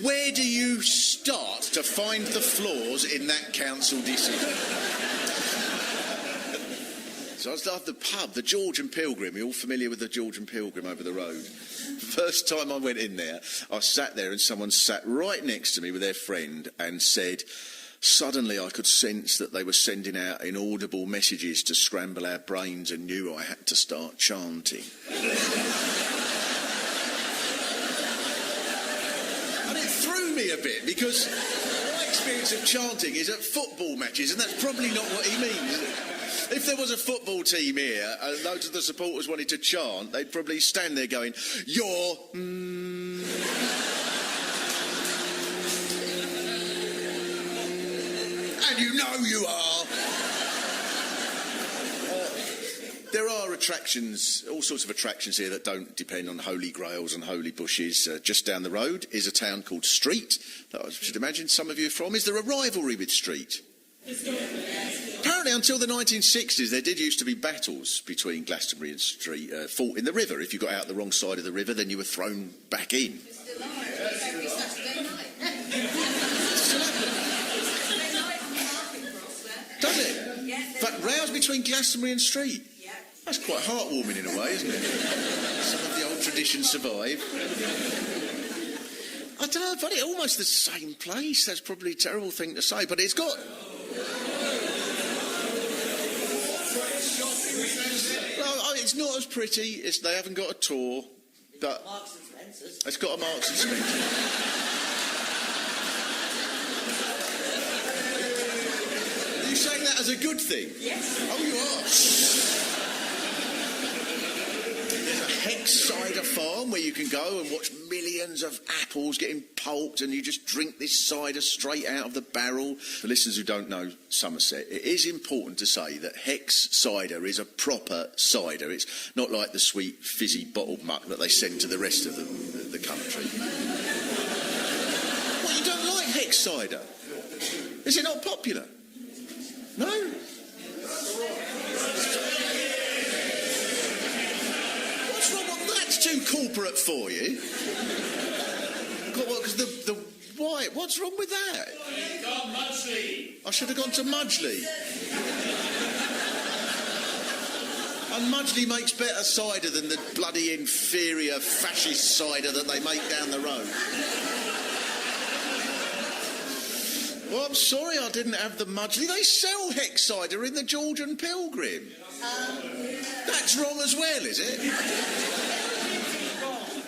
Where do you start to find the flaws in that council decision? So I was at the pub, the George and Pilgrim. You're all familiar with the George and Pilgrim over the road? First time I went in there, I sat there and someone sat right next to me with their friend and said, suddenly I could sense that they were sending out inaudible messages to scramble our brains and knew I had to start chanting. And it threw me a bit because my experience of chanting is at football matches, and that's probably not what he means, is it? If there was a football team here and loads of the supporters wanted to chant, they'd probably stand there going, you're... and you know you are. There are attractions, all sorts of attractions here that don't depend on holy grails and holy bushes. Just down the road is a town called Street, that I should imagine some of you are from. Is there a rivalry with Street? Apparently, until the 1960s, there did used to be battles between Glastonbury and Street, fought in the river. If you got out the wrong side of the river, then you were thrown back in. Does it? But rows between Glastonbury and Street? That's quite heartwarming in a way, isn't it? Some of the old traditions survive. I don't know, but it's almost the same place. That's probably a terrible thing to say, but it's got... Well, it's not as pretty. They haven't got a tour, but it's got a Marks and Spencer. Are you saying that as a good thing? Yes. Oh, you are. There's a Hex cider farm where you can go and watch millions of apples getting pulped, and you just drink this cider straight out of the barrel. For listeners who don't know Somerset, it is important to say that Hex cider is a proper cider. It's not like the sweet fizzy bottled muck that they send to the rest of the country. What, you don't like Hex cider? Is it not popular? No? What's wrong with that's too corporate for you? Because why? What's wrong with that? I should have gone to Mudgley. And Mudgley makes better cider than the bloody inferior fascist cider that they make down the road. Well, I'm sorry I didn't have the Mudgley. They sell Hex cider in the George and Pilgrim. That's wrong as well, is it?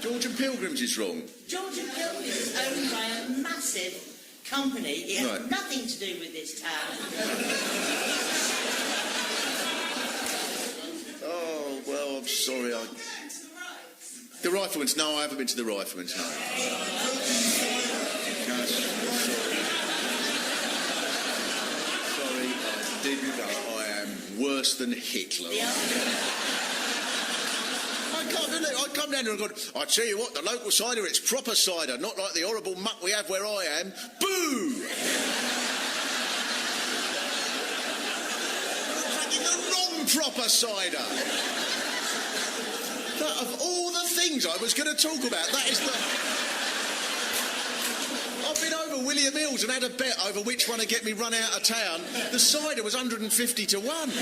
George and Pilgrim's is wrong. George and Pilgrim's is owned by a massive company. It has nothing to do with this town. Oh, well, I'm sorry. The Rifleman's? No, I haven't been to the Rifleman's, no. Sorry, I didn't know. I am worse than Hitler. I come down here and go, I tell you what, the local cider, it's proper cider, not like the horrible muck we have where I am. Boo! Drinking the wrong proper cider. That, of all the things I was going to talk about, that is the... I've been over William Hills and had a bet over which one to get me run out of town. The cider was 150 to 1.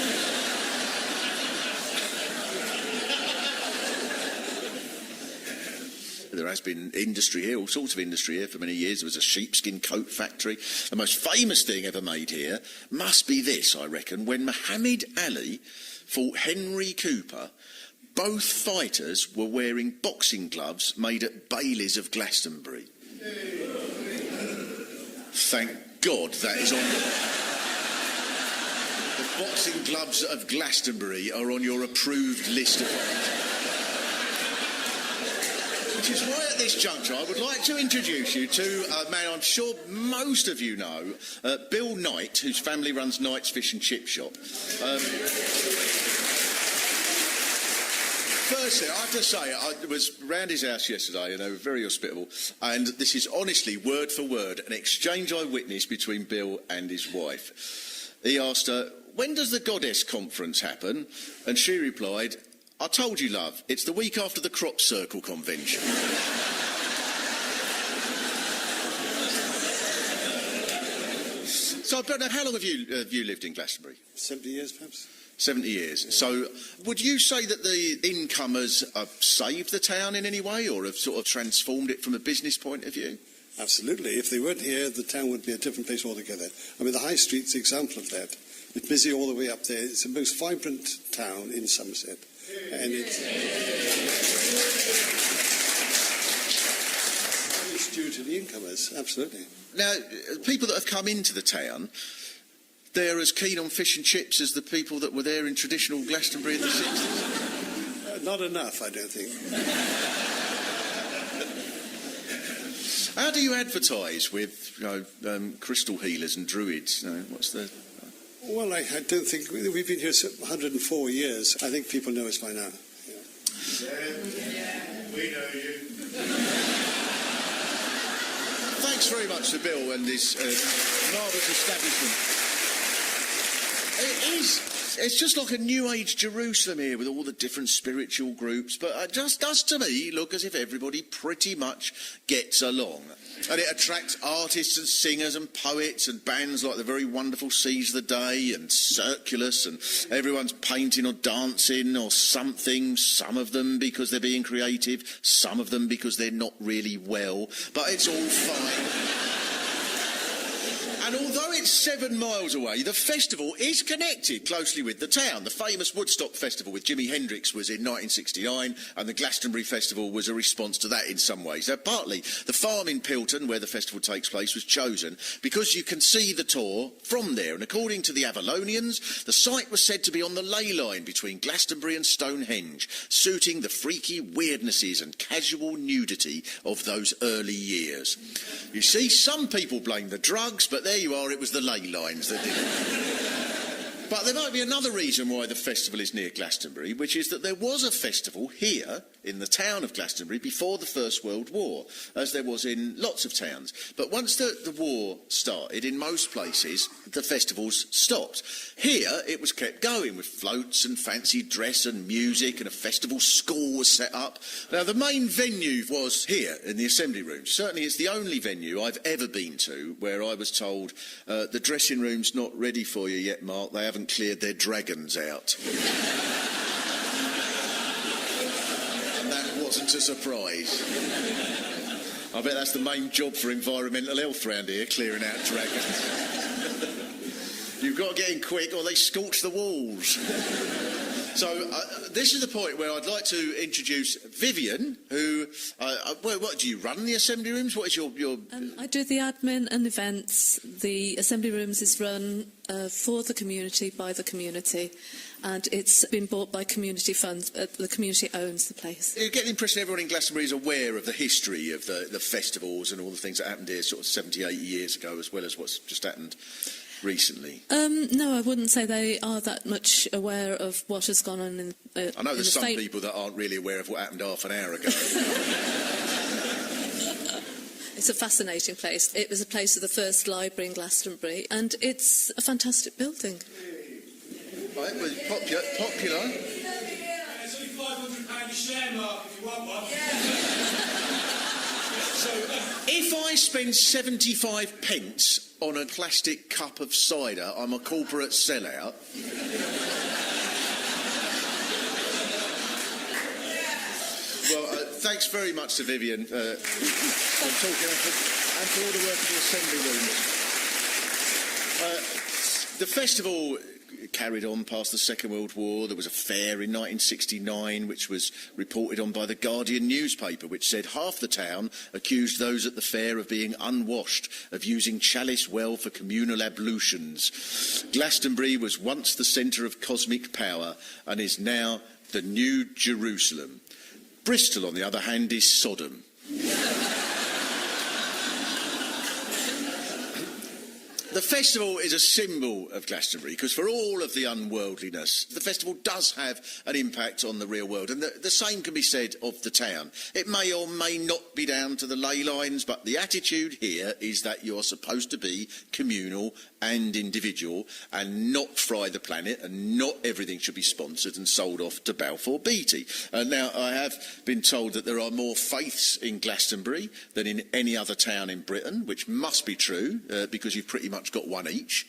There has been industry here, all sorts of industry here for many years. There was a sheepskin coat factory. The most famous thing ever made here must be this, I reckon, when Muhammad Ali fought Henry Cooper. Both fighters were wearing boxing gloves made at Bailey's of Glastonbury. Thank God that is on the boxing gloves of Glastonbury are on your approved list of items. Which is why at this juncture I would like to introduce you to a man I'm sure most of you know, Bill Knight, whose family runs Knight's Fish and Chip Shop. firstly, I have to say, I was round his house yesterday, and they were very hospitable. And this is honestly, word for word, an exchange I witnessed between Bill and his wife. He asked her, "When does the Goddess Conference happen?" And she replied, "I told you, love, it's the week after the Crop Circle convention." So, Bernard, how long have you lived in Glastonbury? 70 years, perhaps. 70 years. So, would you say that the incomers have saved the town in any way, or have sort of transformed it from a business point of view? Absolutely. If they weren't here, the town would be a different place altogether. I mean, the High Street's an example of that. It's busy all the way up there. It's the most vibrant town in Somerset. And it's due to the incomers, absolutely. Now, people that have come into the town, they're as keen on fish and chips as the people that were there in traditional Glastonbury in the 60s? Not enough, I don't think. How do you advertise with, crystal healers and druids? What's the... Well, I don't think... We've been here 104 years. I think people know us by now. Yeah. We know you. Thanks very much to Bill and his marvellous establishment. It's just like a New Age Jerusalem here with all the different spiritual groups, but it just does to me look as if everybody pretty much gets along. And it attracts artists and singers and poets and bands like the very wonderful Seize the Day and Circulus, and everyone's painting or dancing or something, some of them because they're being creative, some of them because they're not really well, but it's all fine. And although it's 7 miles away, the festival is connected closely with the town. The famous Woodstock Festival with Jimi Hendrix was in 1969, and the Glastonbury Festival was a response to that in some ways. Now, partly, the farm in Pilton, where the festival takes place, was chosen because you can see the Tor from there. And according to the Avalonians, the site was said to be on the ley line between Glastonbury and Stonehenge, suiting the freaky weirdnesses and casual nudity of those early years. You see, some people blame the drugs, but there you are, it was the ley lines that did it. But there might be another reason why the festival is near Glastonbury, which is that there was a festival here in the town of Glastonbury before the First World War, as there was in lots of towns. But once the war started, in most places, the festivals stopped. Here, it was kept going with floats and fancy dress and music, and a festival school was set up. Now, the main venue was here in the Assembly Rooms. Certainly, it's the only venue I've ever been to where I was told, the dressing room's not ready for you yet, Mark. They haven't cleared their dragons out. That wasn't a surprise. I bet that's the main job for environmental health round here, clearing out dragons. You've got to get in quick or they scorch the walls. So this is the point where I'd like to introduce Vivian, who... what do you run the Assembly Rooms? What is your... I do the admin and events. The Assembly Rooms is run for the community, by the community, and it's been bought by community funds. The community owns the place. You get the impression everyone in Glastonbury is aware of the history of the festivals and all the things that happened here sort of 70, 80 years ago, as well as what's just happened recently. No, I wouldn't say they are that much aware of what has gone on in I know there's some people that aren't really aware of what happened half an hour ago. It's a fascinating place. It was a place of the first library in Glastonbury, and it's a fantastic building. Right, well, popular. It's only £500 a share, Mark, if you want one. So, if I spend 75 pence on a plastic cup of cider, I'm a corporate sellout. Well, thanks very much to Vivian for talking and for all the work of the Assembly Rooms. The festival carried on past the Second World War. There was a fair in 1969 which was reported on by the Guardian newspaper, which said half the town accused those at the fair of being unwashed, of using chalice well for communal ablutions. Glastonbury was once the centre of cosmic power and is now the new Jerusalem. Bristol, on the other hand, is Sodom. The the festival is a symbol of Glastonbury because for all of the unworldliness, the festival does have an impact on the real world, and the same can be said of the town. It may or may not be down to the ley lines, but the attitude here is that you're supposed to be communal and individual and not fry the planet, and not everything should be sponsored and sold off to Balfour Beatty. Now, I have been told that there are more faiths in Glastonbury than in any other town in Britain, which must be true because you've pretty much got one each.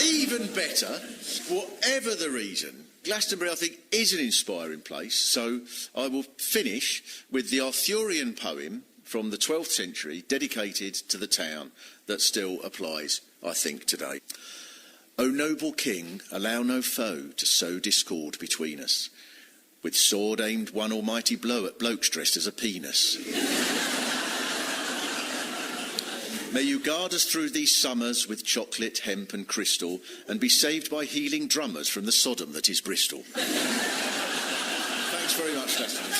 Even better, whatever the reason, Glastonbury, I think, is an inspiring place, so I will finish with the Arthurian poem from the 12th century dedicated to the town that still applies, I think, today. O noble king, allow no foe to sow discord between us. With sword aimed one almighty blow at blokes dressed as a penis. May you guard us through these summers with chocolate, hemp and crystal, and be saved by healing drummers from the Sodom that is Bristol. Thanks very much, Glastonbury.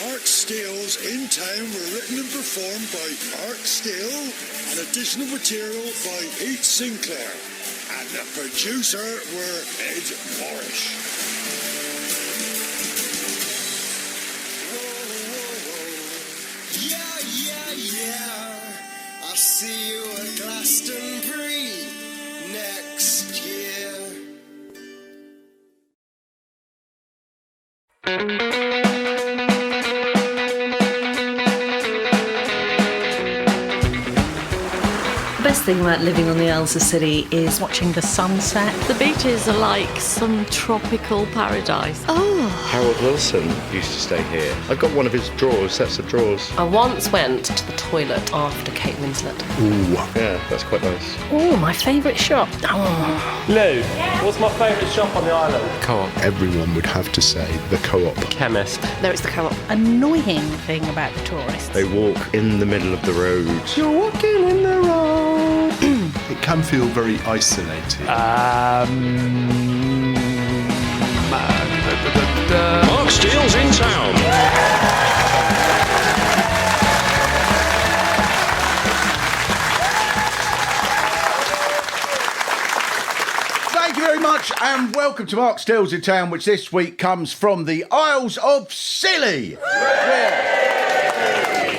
Mark Steele's In Town were written and performed by Mark Steele, and additional material by Pete Sinclair, and the producer were Ed Morris. Yeah, I'll see you at Glastonbury next year. The best thing about living on the Isles of Scilly is watching the sunset. The beaches are like some tropical paradise. Oh. Harold Wilson used to stay here. I've got one of his drawers, sets of drawers. I once went to the toilet after Kate Winslet. Ooh. Yeah, that's quite nice. Oh, my favourite shop. Oh. Lou, what's my favourite shop on the island? Co-op. Everyone would have to say the Co-op. Chemist. There is the Co-op. Annoying thing about the tourists. They walk in the middle of the road. You're walking in the road. It can feel very isolated. Mark Steele's in town. Thank you very much and welcome to Mark Steele's in Town, which this week comes from the Isles of Scilly,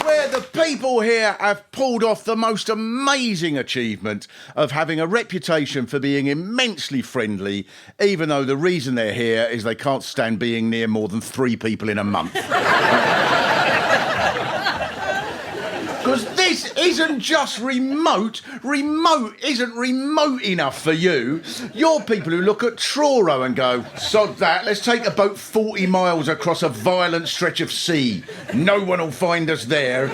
where the people here have pulled off the most amazing achievement of having a reputation for being immensely friendly, even though the reason they're here is they can't stand being near more than 3 people in a month. Because this isn't just remote. Remote isn't remote enough for you. You're people who look at Truro and go, sod that, let's take a boat 40 miles across a violent stretch of sea. No one will find us there.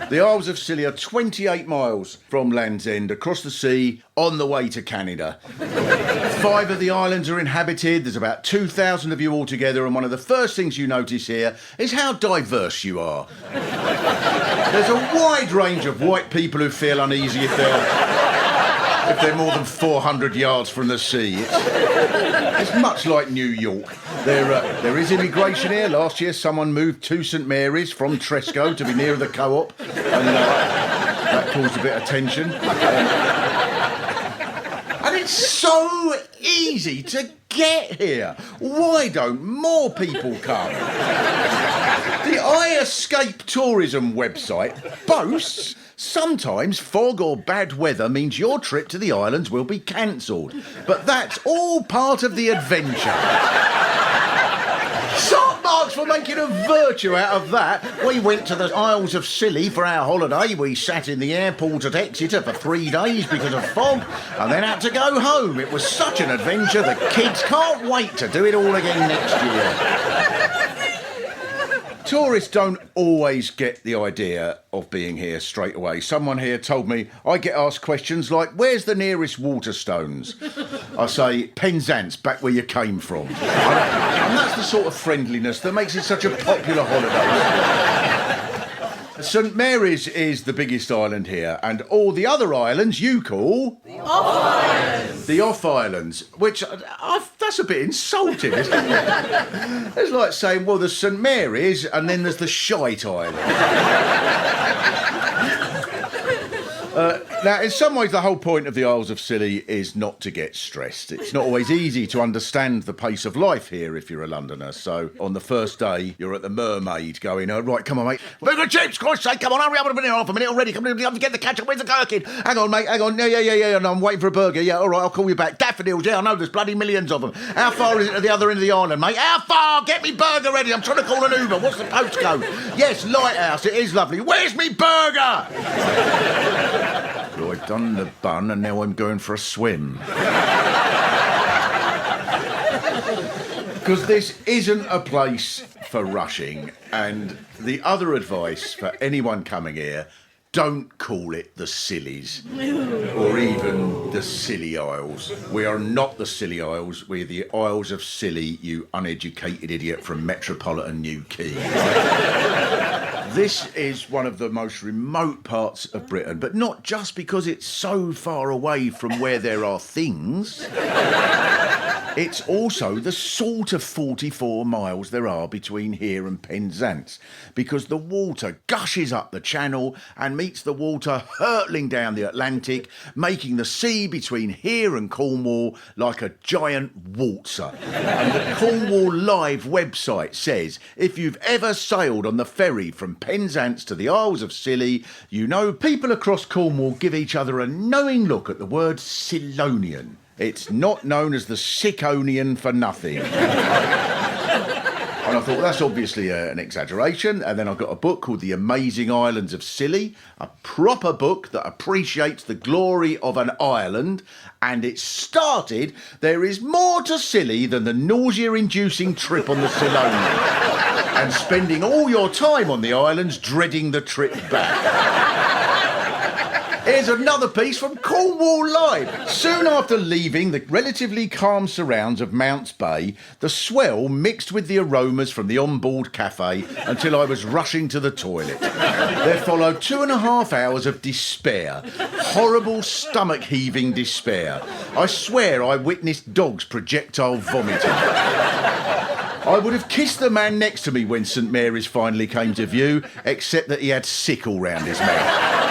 The Isles of Scilly are 28 miles from Land's End, across the sea, on the way to Canada. 5 of the islands are inhabited, there's about 2,000 of you altogether, and one of the first things you notice here is how diverse you are. There's a wide range of white people who feel uneasy if they're more than 400 yards from the sea. It's much like New York. There is immigration here. Last year someone moved to St Mary's from Tresco to be near the Co-op, and that caused a bit of tension. And it's so easy to get here. Why don't more people come? The I Escape Tourism website boasts sometimes fog or bad weather means your trip to the islands will be cancelled. But that's all part of the adventure. Top marks for making a virtue out of that. We went to the Isles of Scilly for our holiday. We sat in the airport at Exeter for 3 days because of fog and then had to go home. It was such an adventure, the kids can't wait to do it all again next year. Tourists don't always get the idea of being here straight away. Someone here told me I get asked questions like, where's the nearest Waterstones? I say, Penzance, back where you came from. And that's the sort of friendliness that makes it such a popular holiday. St Mary's is the biggest island here, and all the other islands you call... The Off Islands. The off islands, which that's a bit insulting, isn't it? It's like saying, well, there's St Mary's and then there's the Shite Island. Now, in some ways, the whole point of the Isles of Scilly is not to get stressed. It's not always easy to understand the pace of life here if you're a Londoner. So, on the first day, you're at the Mermaid going, right, come on, mate. Burger chips, Christ's sake, come on, hurry up, I've been here half a minute already. Come on, get the ketchup, where's the gherkin? Hang on, mate, hang on. Yeah, no, I'm waiting for a burger. Yeah, all right, I'll call you back. Daffodils, yeah, I know, there's bloody millions of them. How far is it to the other end of the island, mate? How far? Get me burger ready. I'm trying to call an Uber. What's the postcode? Yes, Lighthouse, it is lovely. Where's me burger? I've done the bun and now I'm going for a swim. Because this isn't a place for rushing, and the other advice for anyone coming here, don't call it the Sillies or even the Scilly Isles. We are not the Scilly Isles, we're the Isles of Scilly, you uneducated idiot from metropolitan New Quay. This is one of the most remote parts of Britain, but not just because it's so far away from where there are things. It's also the sort of 44 miles there are between here and Penzance, because the water gushes up the channel and meets the water hurtling down the Atlantic, making the sea between here and Cornwall like a giant waltzer. And the Cornwall Live website says, if you've ever sailed on the ferry from Penzance to the Isles of Scilly, you know people across Cornwall give each other a knowing look at the word Silonian. It's not known as the Sickonian for nothing. And I thought, well, that's obviously an exaggeration. And then I got a book called The Amazing Islands of Scilly, a proper book that appreciates the glory of an island. And it started, there is more to Scilly than the nausea-inducing trip on the Silonian. And spending all your time on the islands dreading the trip back. Here's another piece from Cornwall Live. Soon after leaving the relatively calm surrounds of Mounts Bay, the swell mixed with the aromas from the onboard cafe until I was rushing to the toilet. There followed 2.5 hours of despair. Horrible stomach-heaving despair. I swear I witnessed dogs projectile vomiting. I would have kissed the man next to me when St Mary's finally came to view, except that he had sickle round his mouth.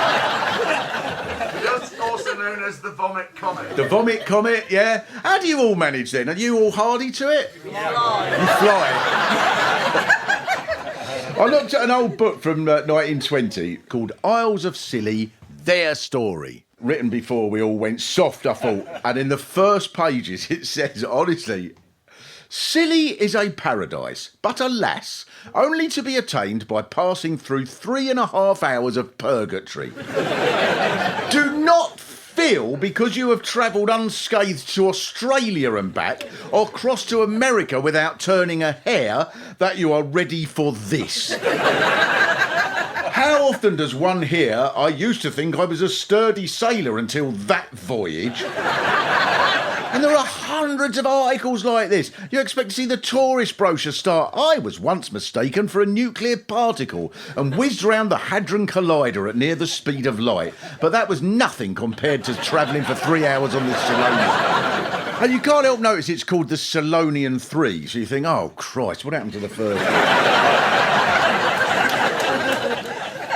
As the vomit comet. The vomit comet, yeah. How do you all manage then? Are you all hardy to it? You fly. I looked at an old book from 1920 called Isles of Scilly, Their Story. Written before we all went soft, I thought. And in the first pages it says, honestly, Scilly is a paradise, but alas, only to be attained by passing through 3.5 hours of purgatory. Do not feel because you have travelled unscathed to Australia and back, or crossed to America without turning a hair, that you are ready for this. How often does one hear, I used to think I was a sturdy sailor until that voyage? And there are hundreds of articles like this. You expect to see the tourist brochure start, I was once mistaken for a nuclear particle and whizzed round the Hadron Collider at near the speed of light. But that was nothing compared to travelling for 3 hours on this Silonian. And you can't help notice it's called the Silonian 3, so you think, oh, Christ, what happened to the first?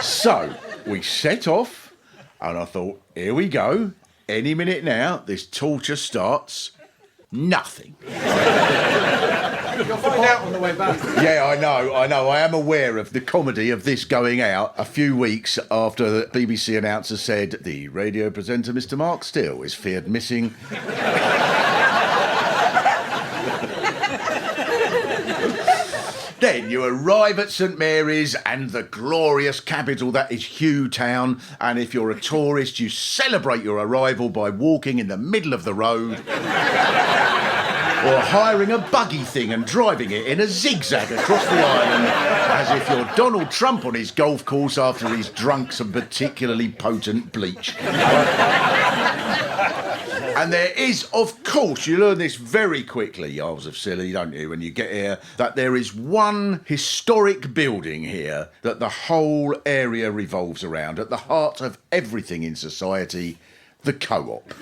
So, we set off, and I thought, here we go. Any minute now, this torture starts. Nothing. You'll find out on the way back. Yeah, I know. I am aware of the comedy of this going out a few weeks after the BBC announcer said the radio presenter Mr. Mark Steele is feared missing. Then you arrive at St Mary's and the glorious capital that is Hugh Town, and if you're a tourist, you celebrate your arrival by walking in the middle of the road or hiring a buggy thing and driving it in a zigzag across the island as if you're Donald Trump on his golf course after he's drunk some particularly potent bleach. And there is, of course, you learn this very quickly, Isles of Scilly, don't you, when you get here, that there is one historic building here that the whole area revolves around, at the heart of everything in society, the Co-op.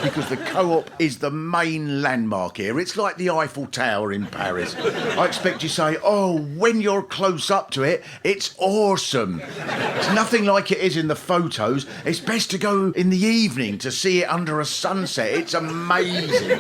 because the Co-op is the main landmark here. It's like the Eiffel Tower in Paris. I expect you say, oh, when you're close up to it, it's awesome. It's nothing like it is in the photos. It's best to go in the evening to see it under a sunset. It's amazing.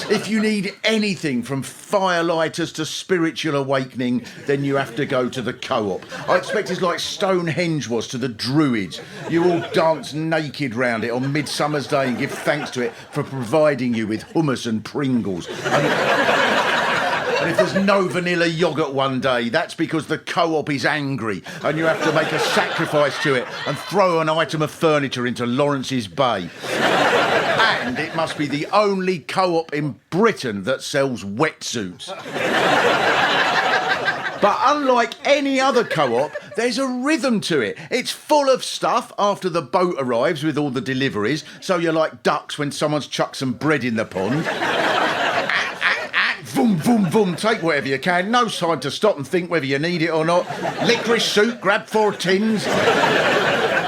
If you need anything from firelighters to spiritual awakening, then you have to go to the Co-op. I expect it's like Stonehenge was to the Druids. You all dance naked round it on Midsummer's Day and give thanks to it for providing you with hummus and Pringles. And if there's no vanilla yoghurt one day, that's because the Co-op is angry and you have to make a sacrifice to it and throw an item of furniture into Lawrence's Bay. And it must be the only Co-op in Britain that sells wetsuits. But unlike any other Co-op, there's a rhythm to it. It's full of stuff after the boat arrives with all the deliveries, so you're like ducks when someone's chucked some bread in the pond. Boom, boom, boom, take whatever you can. No time to stop and think whether you need it or not. Licorice soup, grab 4 tins.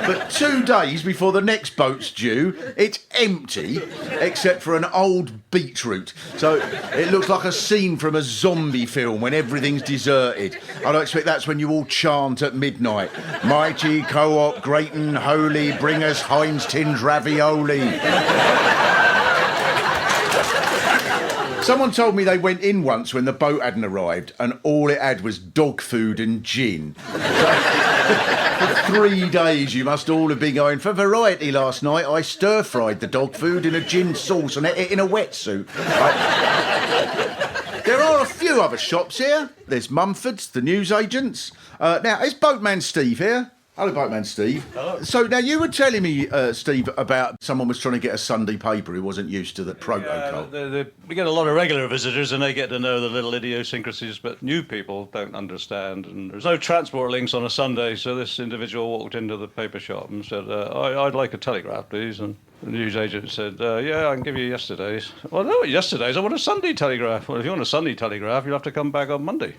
But 2 days before the next boat's due, it's empty, except for an old beetroot. So it looks like a scene from a zombie film when everything's deserted. I don't expect that's when you all chant at midnight. Mighty Co-op, great and holy, bring us Heinz tinned ravioli. Someone told me they went in once when the boat hadn't arrived and all it had was dog food and gin. For 3 days you must all have been going, for variety last night I stir-fried the dog food in a gin sauce and ate it in a wetsuit. There are a few other shops here. There's Mumford's, the newsagents. Now, is Boatman Steve here? Hello, Boatman Steve. Hello. So, now, you were telling me, Steve, about someone was trying to get a Sunday paper who wasn't used to the protocol. We get a lot of regular visitors and they get to know the little idiosyncrasies, but new people don't understand. And there's no transport links on a Sunday, so this individual walked into the paper shop and said, I'd like a telegraph, please. And the newsagent said, yeah, I can give you yesterday's. Well, no, yesterday's. I want a Sunday telegraph. Well, if you want a Sunday telegraph, you'll have to come back on Monday.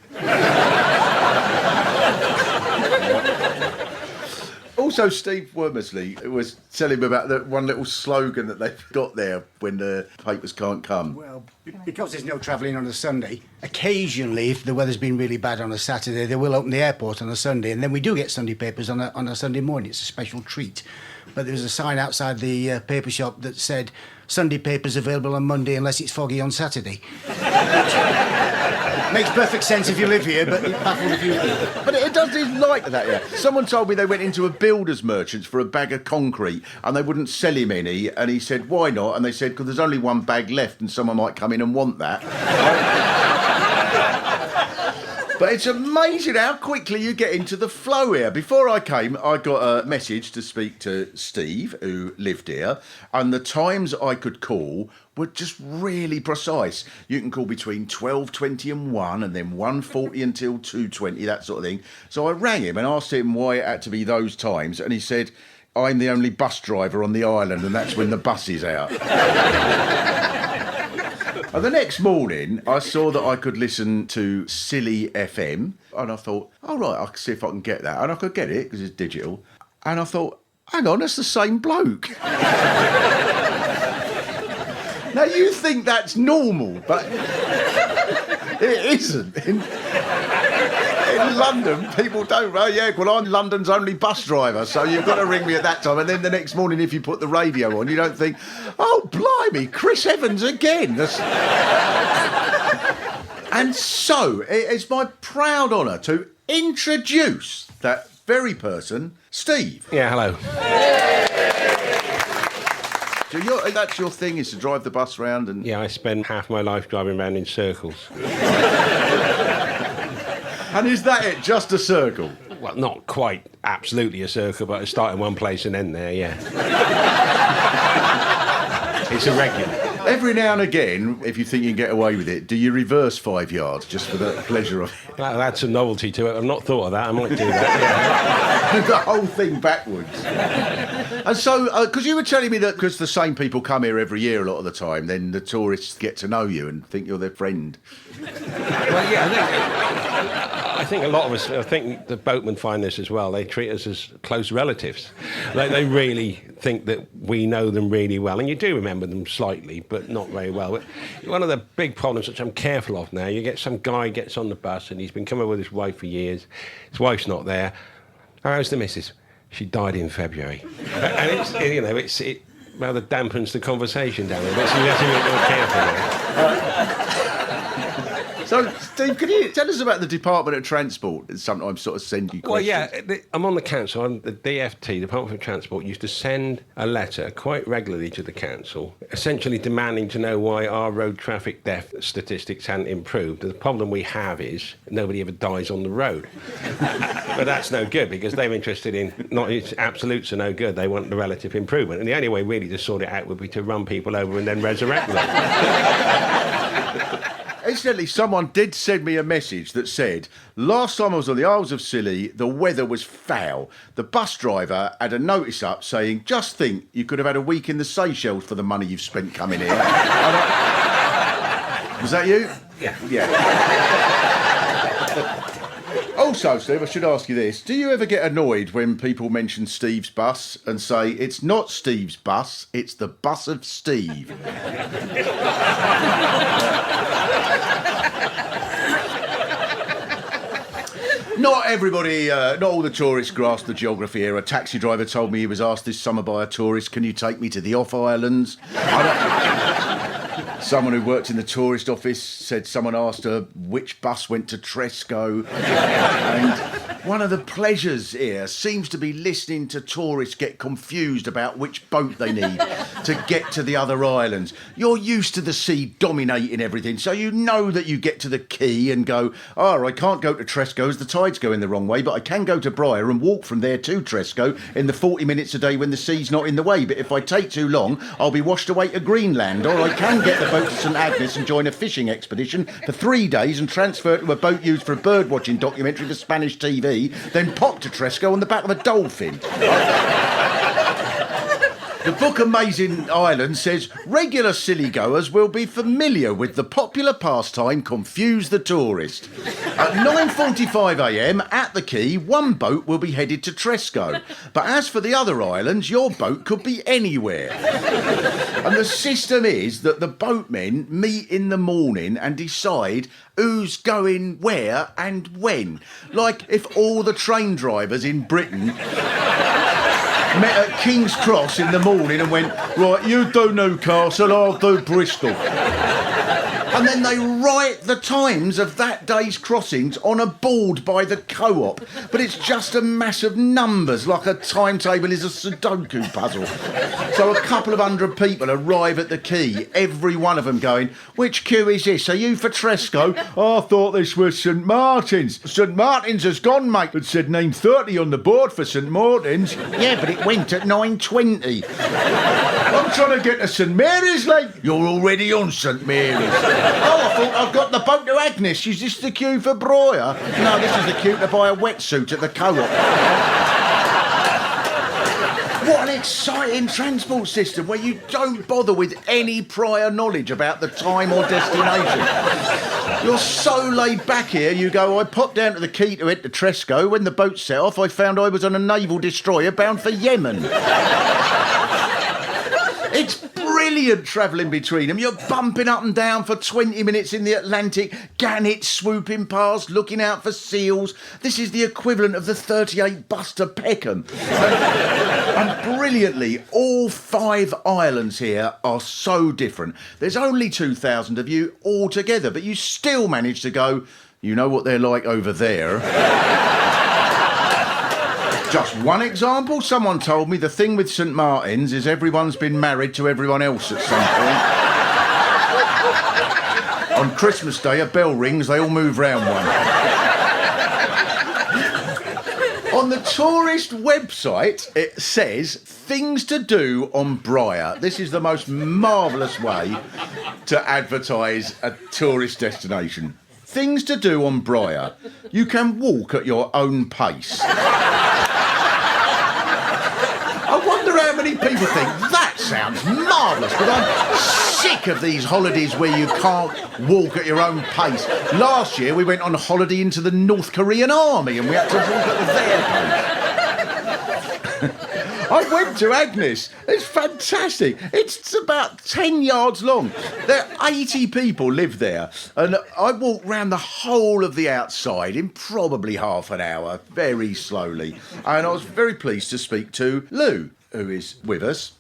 Also, Steve Wormersley was telling me about that one little slogan that they've got there when the papers can't come. Well, because there's no travelling on a Sunday, occasionally, if the weather's been really bad on a Saturday, they will open the airport on a Sunday, and then we do get Sunday papers on a Sunday morning. It's a special treat. But there was a sign outside the paper shop that said, Sunday papers available on Monday unless it's foggy on Saturday. Makes perfect sense if you live here, but it baffles if you... But it does like that, yeah. Someone told me they went into a builder's merchant's for a bag of concrete and they wouldn't sell him any, and he said, why not? And they said, because there's only one bag left and someone might come in and want that. But it's amazing how quickly you get into the flow here. Before I came, I got a message to speak to Steve, who lived here, and the times I could call were just really precise. You can call between 12:20 and 1, and then 1:40 until 2:20, that sort of thing. So I rang him and asked him why it had to be those times, and he said, I'm the only bus driver on the island, and that's when the bus is out. And the next morning, I saw that I could listen to Silly FM, and I thought, all right, I'll see if I can get that. And I could get it, because it's digital. And I thought, hang on, that's the same bloke. Now, you think that's normal, but it isn't. In London, people don't, oh, yeah, well, I'm London's only bus driver, so you've got to ring me at that time. And then the next morning, if you put the radio on, you don't think, oh, blimey, Chris Evans again. And so, it's my proud honour to introduce that very person, Steve. Yeah, hello. So that's your thing, is to drive the bus round and... Yeah, I spend half my life driving around in circles. And is that it, just a circle? Well, not quite absolutely a circle, but I start in one place and end there, yeah. It's irregular. Every now and again, if you think you can get away with it, do you reverse 5 yards just for the pleasure of it? That'll add some novelty to it. I've not thought of that. I might do that, yeah. The whole thing backwards. And so, because you were telling me that because the same people come here every year a lot of the time, then the tourists get to know you and think you're their friend. Well, yeah, I think a lot of us, I think the boatmen find this as well. They treat us as close relatives. They really think that we know them really well. And you do remember them slightly, but not very well. But one of the big problems, which I'm careful of now, you get some guy gets on the bus and he's been coming with his wife for years. His wife's not there. How's the missus? She died in February. And it's, you know, it rather dampens the conversation down there. But so you have to be a little careful. So, Steve, can you tell us about the Department of Transport that sometimes sort of send you questions? Well, yeah, I'm on the council. The DFT, Department for Transport, used to send a letter quite regularly to the council, essentially demanding to know why our road traffic death statistics hadn't improved. The problem we have is nobody ever dies on the road. But that's no good, because they're interested in, not its absolutes are no good, they want the relative improvement. And the only way really to sort it out would be to run people over and then resurrect them. Incidentally, someone did send me a message that said, last time I was on the Isles of Scilly, the weather was foul. The bus driver had a notice up saying, just think, you could have had a week in the Seychelles for the money you've spent coming here. Was that you? Yeah. Also, Steve, I should ask you this. Do you ever get annoyed when people mention Steve's bus and say, it's not Steve's bus, it's the bus of Steve? Not everybody, not all the tourists grasp the geography here. A taxi driver told me he was asked this summer by a tourist, can you take me to the off islands? Someone who worked in the tourist office said someone asked her which bus went to Tresco. And one of the pleasures here seems to be listening to tourists get confused about which boat they need to get to the other islands. You're used to the sea dominating everything, so you know that you get to the quay and go, oh, I can't go to Tresco as the tide's going the wrong way, but I can go to Briar and walk from there to Tresco in the 40 minutes a day when the sea's not in the way. But if I take too long, I'll be washed away to Greenland, or I can get the boat to St Agnes and join a fishing expedition for 3 days and transfer to a boat used for a bird-watching documentary for Spanish TV, then pop to Tresco on the back of a dolphin. The book Amazing Island says regular silly-goers will be familiar with the popular pastime Confuse the Tourist. At 9:45am at the quay, one boat will be headed to Tresco. But as for the other islands, your boat could be anywhere. And the system is that the boatmen meet in the morning and decide who's going where and when. Like if all the train drivers in Britain met at King's Cross in the morning and went, right, you do Newcastle, I'll do Bristol. And then they write the times of that day's crossings on a board by the co-op. But it's just a mass of numbers, like a timetable is a Sudoku puzzle. So a couple of hundred people arrive at the quay, every one of them going, which queue is this? Are you for Tresco? Oh, I thought this was St Martin's. St Martin's has gone, mate. It said 9:30 on the board for St Martin's. Yeah, but it went at 9:20. I'm trying to get to St Mary's, like. You're already on St Mary's. Oh, I thought I've got the boat to Agnes. Is this the queue for Briar? No, this is the queue to buy a wetsuit at the co-op. What an exciting transport system where you don't bother with any prior knowledge about the time or destination. You're so laid back here, you go, I popped down to the quay to head to Tresco. When the boat set off, I found I was on a naval destroyer bound for Yemen. It's brilliant travelling between them. You're bumping up and down for 20 minutes in the Atlantic, gannets swooping past, looking out for seals. This is the equivalent of the 38 bus to Peckham. And brilliantly, all 5 islands here are so different. There's only 2,000 of you all together, but you still manage to go, you know what they're like over there. Just one example, someone told me the thing with St Martin's is everyone's been married to everyone else at some point. On Christmas Day, a bell rings, they all move round one. On the tourist website, it says things to do on Briar. This is the most marvellous way to advertise a tourist destination. Things to do on Briar. You can walk at your own pace. I wonder how many people think that sounds marvellous, but I'm sick sick of these holidays where you can't walk at your own pace. Last year we went on a holiday into the North Korean army and we had to walk at their pace. I went to Agnes. It's fantastic. It's about 10 yards long. There are 80 people live there. And I walked round the whole of the outside in probably half an hour, very slowly. And I was very pleased to speak to Lou, who is with us.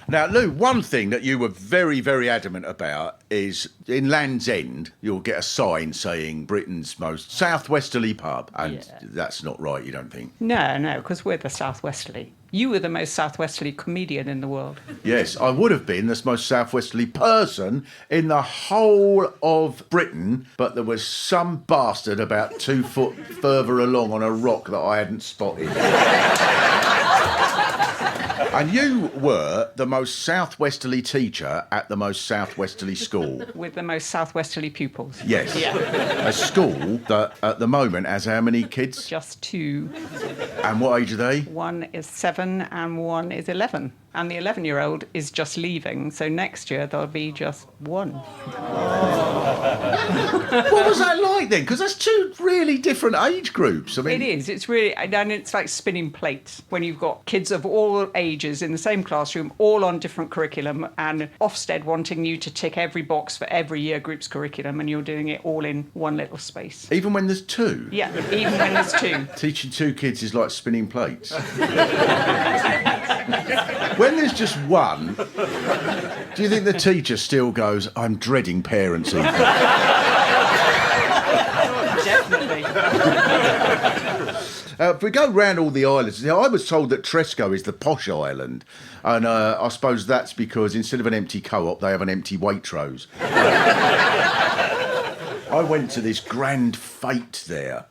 Now, Lou, one thing that you were very, very adamant about is in Land's End, you'll get a sign saying Britain's most southwesterly pub. And that's not right, you don't think? No, because we're the southwesterly. You were the most southwesterly comedian in the world. Yes, I would have been the most southwesterly person in the whole of Britain, but there was some bastard about 2 foot further along on a rock that I hadn't spotted. And you were the most southwesterly teacher at the most southwesterly school. With the most southwesterly pupils. Yes. Yeah. A school that at the moment has how many kids? Just 2. And what age are they? One is 7 and one is 11. And the 11-year-old is just leaving, so next year there'll be just 1. What was that like then? Because that's 2 really different age groups. I mean, it is. It's really, and it's like spinning plates when you've got kids of all ages in the same classroom, all on different curriculum, and Ofsted wanting you to tick every box for every year group's curriculum, and you're doing it all in one little space. Even when there's 2? Yeah, even when there's 2. Teaching 2 kids is like spinning plates. When there's just 1, do you think the teacher still goes, I'm dreading parents' evening? Definitely. If we go round all the islands, now, I was told that Tresco is the posh island, and I suppose that's because instead of an empty co-op, they have an empty Waitrose. I went to this grand fete there.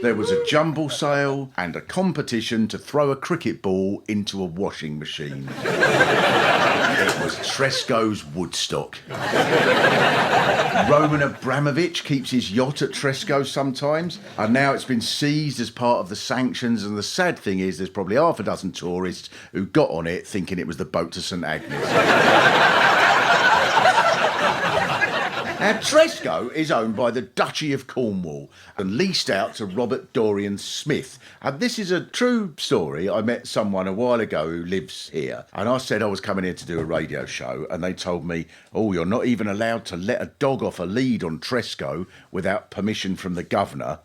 There was a jumble sale and a competition to throw a cricket ball into a washing machine. It was Tresco's Woodstock. Roman Abramovich keeps his yacht at Tresco sometimes, and now it's been seized as part of the sanctions, and the sad thing is there's probably half a dozen tourists who got on it thinking it was the boat to St Agnes. Now, Tresco is owned by the Duchy of Cornwall and leased out to Robert Dorian Smith. And this is a true story. I met someone a while ago who lives here, and I said I was coming here to do a radio show, and they told me, oh, you're not even allowed to let a dog off a lead on Tresco without permission from the governor.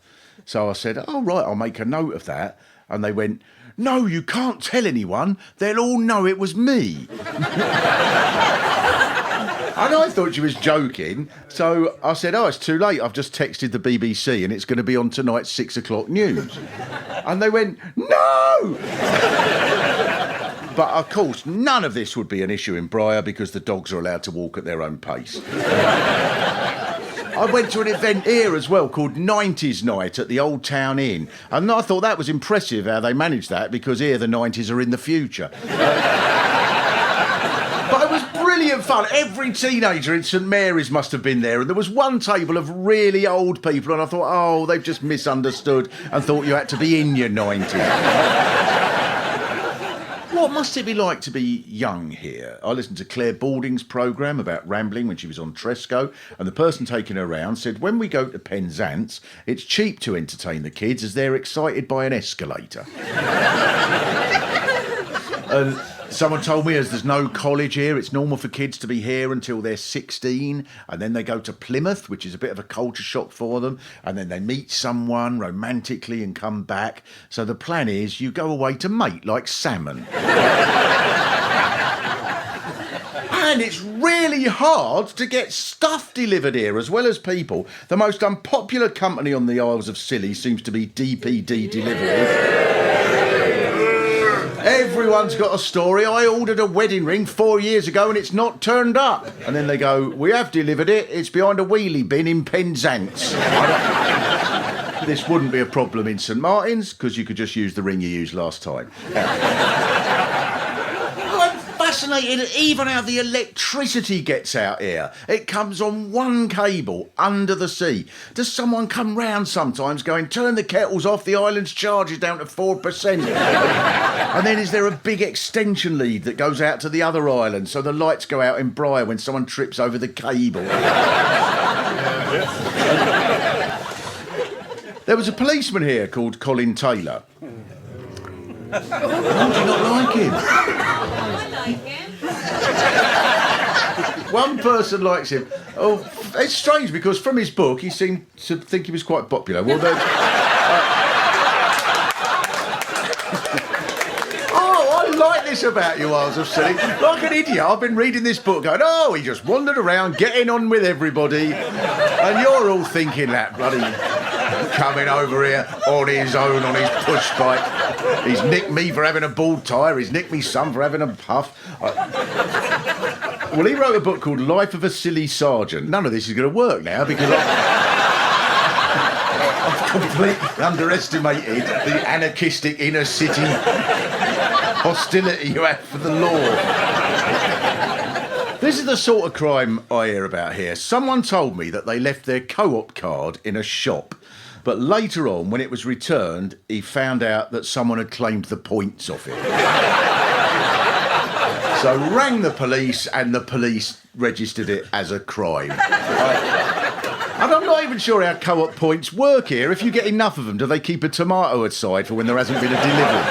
So I said, oh, right, I'll make a note of that. And they went, no, you can't tell anyone. They'll all know it was me. And I thought she was joking, so I said, oh, it's too late. I've just texted the BBC and it's going to be on tonight's 6 o'clock news. And they went, no! But, of course, none of this would be an issue in Briar because the dogs are allowed to walk at their own pace. I went to an event here as well called 90s Night at the Old Town Inn. And I thought that was impressive how they managed that because here the 90s are in the future. But it was brilliant fun. Every teenager in St Mary's must have been there. And there was one table of really old people. And I thought, oh, they've just misunderstood and thought you had to be in your 90s. What must it be like to be young here? I listened to Claire Balding's programme about rambling when she was on Tresco. And the person taking her around said, when we go to Penzance, it's cheap to entertain the kids as they're excited by an escalator. And someone told me as there's no college here, it's normal for kids to be here until they're 16, and then they go to Plymouth, which is a bit of a culture shock for them, and then they meet someone romantically and come back. So the plan is you go away to mate like salmon. And it's really hard to get stuff delivered here as well as people. The most unpopular company on the Isles of Scilly seems to be DPD Deliveries. Everyone's got a story. I ordered a wedding ring 4 years ago and it's not turned up. And then they go, we have delivered it. It's behind a wheelie bin in Penzance. This wouldn't be a problem in St Martin's because you could just use the ring you used last time. I'm fascinating even how the electricity gets out here. It comes on one cable under the sea. Does someone come round sometimes going, turn the kettles off, the island's charge is down to 4%? And then is there a big extension lead that goes out to the other island so the lights go out in Briar when someone trips over the cable? There was a policeman here called Colin Taylor. Oh, do you not like him? I like him. One person likes him. Oh, it's strange because from his book he seemed to think he was quite popular. Well, I like this about you, Isles of Scilly. Like an idiot, I've been reading this book going, oh, he just wandered around getting on with everybody. And you're all thinking that bloody coming over here on his own, on his push bike. He's nicked me for having a bald tyre, he's nicked me son for having a puff. Well, he wrote a book called Life of a Silly Sergeant. None of this is going to work now because I've completely underestimated the anarchistic inner city hostility you have for the law. This is the sort of crime I hear about here. Someone told me that they left their co-op card in a shop, but later on, when it was returned, he found out that someone had claimed the points off it. So rang the police, and the police registered it as a crime. And I'm not even sure how co-op points work here. If you get enough of them, do they keep a tomato aside for when there hasn't been a delivery?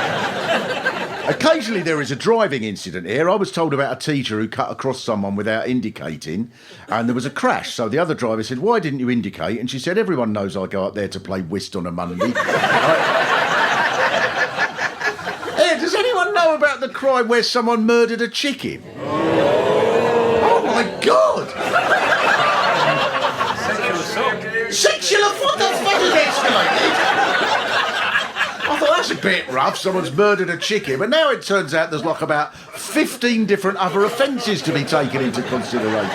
Occasionally there is a driving incident here. I was told about a teacher who cut across someone without indicating, and there was a crash. So the other driver said, why didn't you indicate? And she said, everyone knows I go up there to play whist on a Monday. Does anyone know about the crime where someone murdered a chicken? Oh my God! Sexual assault? What the fuck is escalated? I thought that's a bit rough, someone's murdered a chicken, but now it turns out there's like about 15 different other offences to be taken into consideration.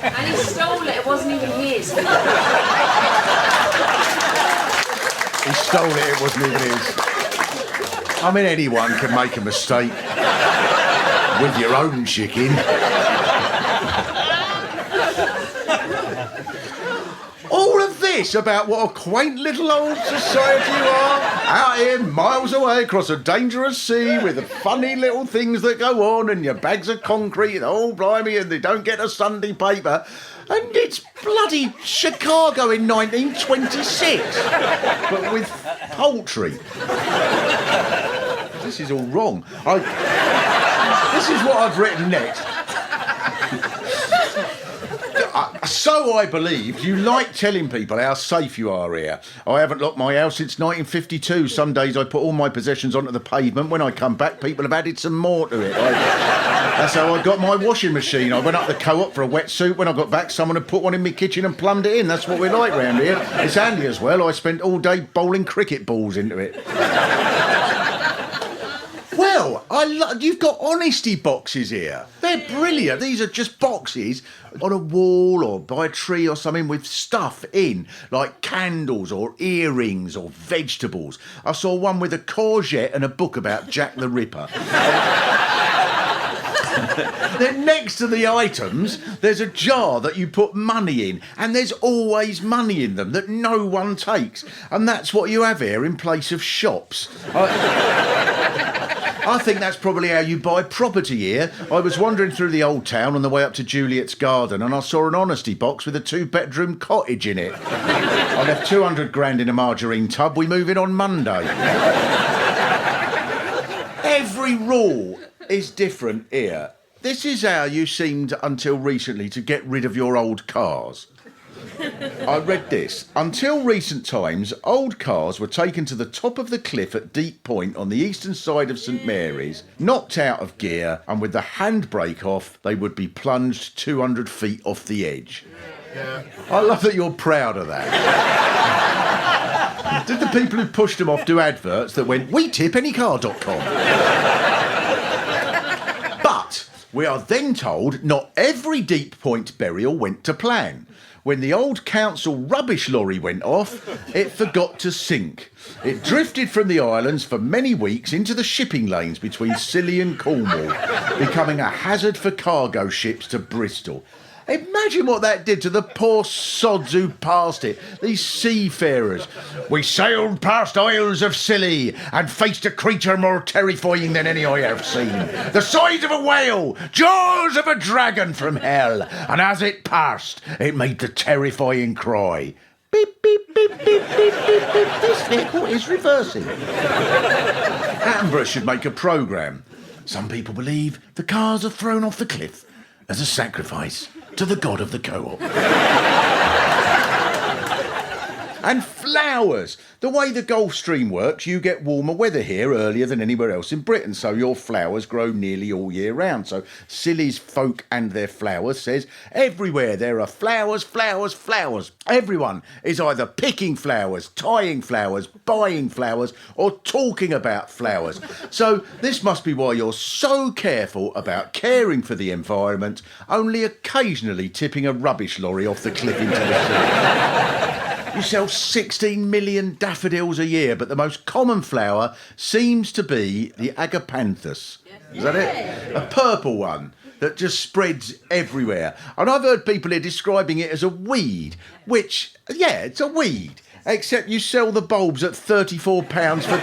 And he stole it wasn't even his. He stole it wasn't even his. I mean, anyone can make a mistake with your own chicken. All of this about what a quaint little old society you are, out here miles away across a dangerous sea with the funny little things that go on and your bags of concrete and oh blimey and they don't get a Sunday paper. And it's bloody Chicago in 1926, but with poultry. This is all wrong. This is what I've written next. So I believe you like telling people how safe you are here. I haven't locked my house since 1952. Some days I put all my possessions onto the pavement. When I come back, people have added some more to it. That's how I got my washing machine. I went up the co-op for a wetsuit. When I got back, someone had put one in my kitchen and plumbed it in. That's what we like round here. It's handy as well. I spent all day bowling cricket balls into it. Well, you've got honesty boxes here. They're brilliant. These are just boxes on a wall or by a tree or something with stuff in, like candles or earrings or vegetables. I saw one with a courgette and a book about Jack the Ripper. Then next to the items, there's a jar that you put money in, and there's always money in them that no one takes. And that's what you have here in place of shops. I think that's probably how you buy property here. I was wandering through the old town on the way up to Juliet's garden and I saw an honesty box with a 2-bedroom cottage in it. I left 200 grand in a margarine tub. We move in on Monday. Every rule is different here. This is how you seemed until recently to get rid of your old cars. I read this. Until recent times, old cars were taken to the top of the cliff at Deep Point on the eastern side of St Mary's, knocked out of gear, and with the handbrake off, they would be plunged 200 feet off the edge. Yeah. I love that you're proud of that. Did the people who pushed them off do adverts that went, we tip anycar.com? But we are then told not every Deep Point burial went to plan. when the old council rubbish lorry went off, it forgot to sink. It drifted from the islands for many weeks into the shipping lanes between Scilly and Cornwall, becoming a hazard for cargo ships to Bristol. Imagine what that did to the poor sods who passed it, these seafarers. We sailed past Isles of Scilly and faced a creature more terrifying than any I have seen. The size of a whale, jaws of a dragon from hell, and as it passed, it made the terrifying cry. Beep, beep, beep, beep, beep, beep, beep. This vehicle is reversing. Attenborough should make a programme. Some people believe the cars are thrown off the cliff as a sacrifice to the god of the co-op. And flowers. The way the Gulf Stream works, you get warmer weather here earlier than anywhere else in Britain, so your flowers grow nearly all year round. So Scilly's Folk and Their Flowers says, everywhere there are flowers, flowers, flowers. Everyone is either picking flowers, tying flowers, buying flowers, or talking about flowers. So this must be why you're so careful about caring for the environment, only occasionally tipping a rubbish lorry off the cliff into the sea. You sell 16 million daffodils a year, but the most common flower seems to be the agapanthus. Is that it? A purple one that just spreads everywhere. And I've heard people here describing it as a weed, which, yeah, it's a weed, except you sell the bulbs at £34 for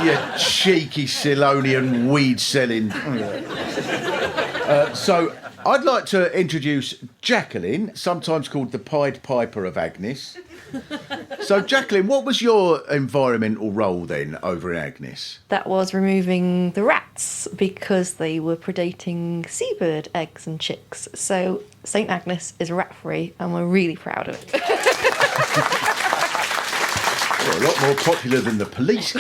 10. You cheeky Silonian weed selling. So I'd like to introduce Jacqueline, sometimes called the Pied Piper of Agnes. So, Jacqueline, what was your environmental role then over in Agnes? That was removing the rats because they were predating seabird eggs and chicks. So, St Agnes is rat-free and we're really proud of it. Well, a lot more popular than the police.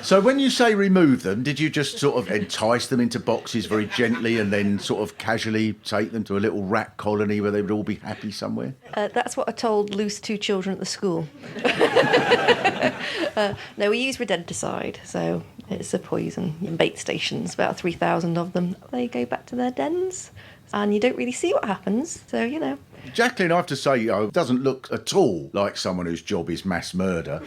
So when you say remove them, did you just sort of entice them into boxes very gently and then sort of casually take them to a little rat colony where they would all be happy somewhere? That's what I told loose 2 children at the school. No, we use rodenticide, so it's a poison. In bait stations, about 3,000 of them. They go back to their dens and you don't really see what happens, so, you know. Jacqueline, I have to say, doesn't look at all like someone whose job is mass murder.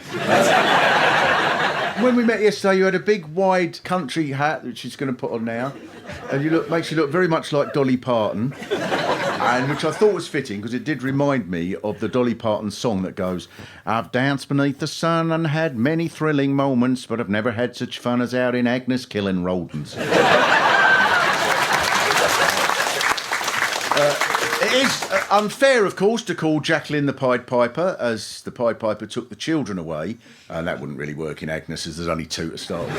When we met yesterday, you had a big, wide country hat, which she's going to put on now, and makes you look very much like Dolly Parton, and which I thought was fitting because it did remind me of the Dolly Parton song that goes, I've danced beneath the sun and had many thrilling moments, but I've never had such fun as out in Agnes killing rodents. It is unfair, of course, to call Jacqueline the Pied Piper, as the Pied Piper took the children away, and that wouldn't really work in Agnes, as there's only 2 to start with.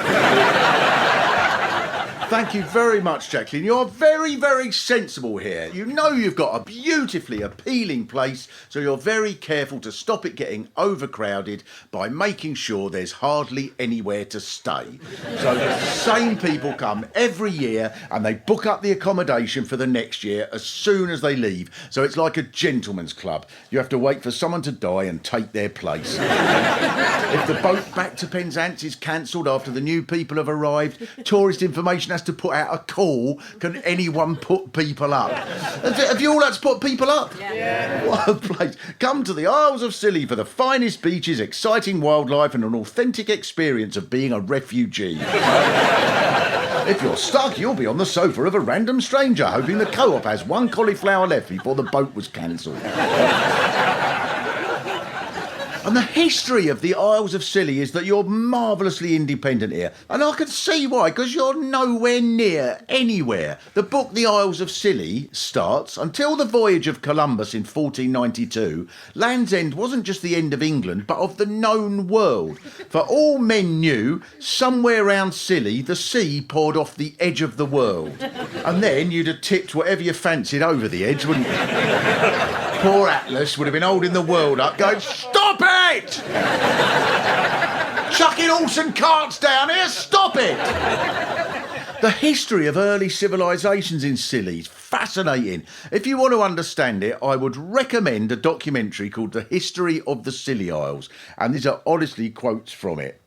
Thank you very much, Jacqueline. You're very, very sensible here. You know you've got a beautifully appealing place, so you're very careful to stop it getting overcrowded by making sure there's hardly anywhere to stay. So the same people come every year and they book up the accommodation for the next year as soon as they leave. So it's like a gentleman's club. You have to wait for someone to die and take their place. If the boat back to Penzance is cancelled after the new people have arrived, tourist information has to put out a call, can anyone put people up? Have you all had to put people up? Yeah. What a place. Come to the Isles of Scilly for the finest beaches, exciting wildlife and an authentic experience of being a refugee. If you're stuck, you'll be on the sofa of a random stranger, hoping the co-op has 1 cauliflower left before the boat was cancelled. And the history of the Isles of Scilly is that you're marvellously independent here. And I can see why, because you're nowhere near anywhere. The book The Isles of Scilly starts, until the voyage of Columbus in 1492, Land's End wasn't just the end of England, but of the known world. For all men knew, somewhere round Scilly, the sea poured off the edge of the world. And then you'd have tipped whatever you fancied over the edge, wouldn't you? Poor Atlas would have been holding the world up, going, stop it! Chucking horse and carts down here, stop it! The history of early civilisations in Scilly is fascinating. If you want to understand it, I would recommend a documentary called The History of the Scilly Isles. And these are honestly quotes from it.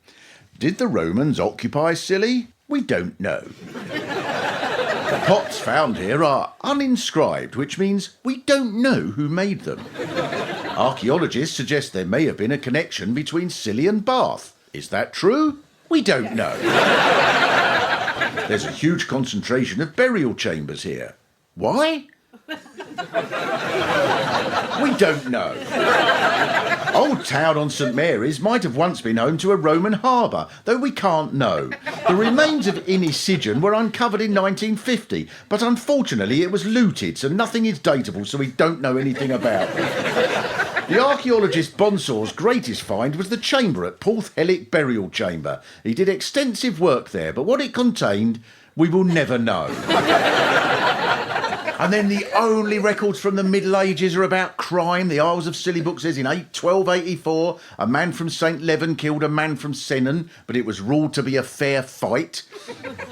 Did the Romans occupy Scilly? We don't know. The pots found here are uninscribed, which means we don't know who made them. Archaeologists suggest there may have been a connection between Scilly and Bath. Is that true? We don't know. There's a huge concentration of burial chambers here. Why? We don't know. Old Town on St Mary's might have once been home to a Roman harbour, though we can't know. The remains of Innisidgen were uncovered in 1950, but unfortunately it was looted, so nothing is datable, so we don't know anything about it. The archaeologist Bonsaw's greatest find was the chamber at Porthhellick Burial Chamber. He did extensive work there, but what it contained, we will never know. And then the only records from the Middle Ages are about crime. The Isles of Scilly book says in 1284, a man from St Leven killed a man from Senan, but it was ruled to be a fair fight.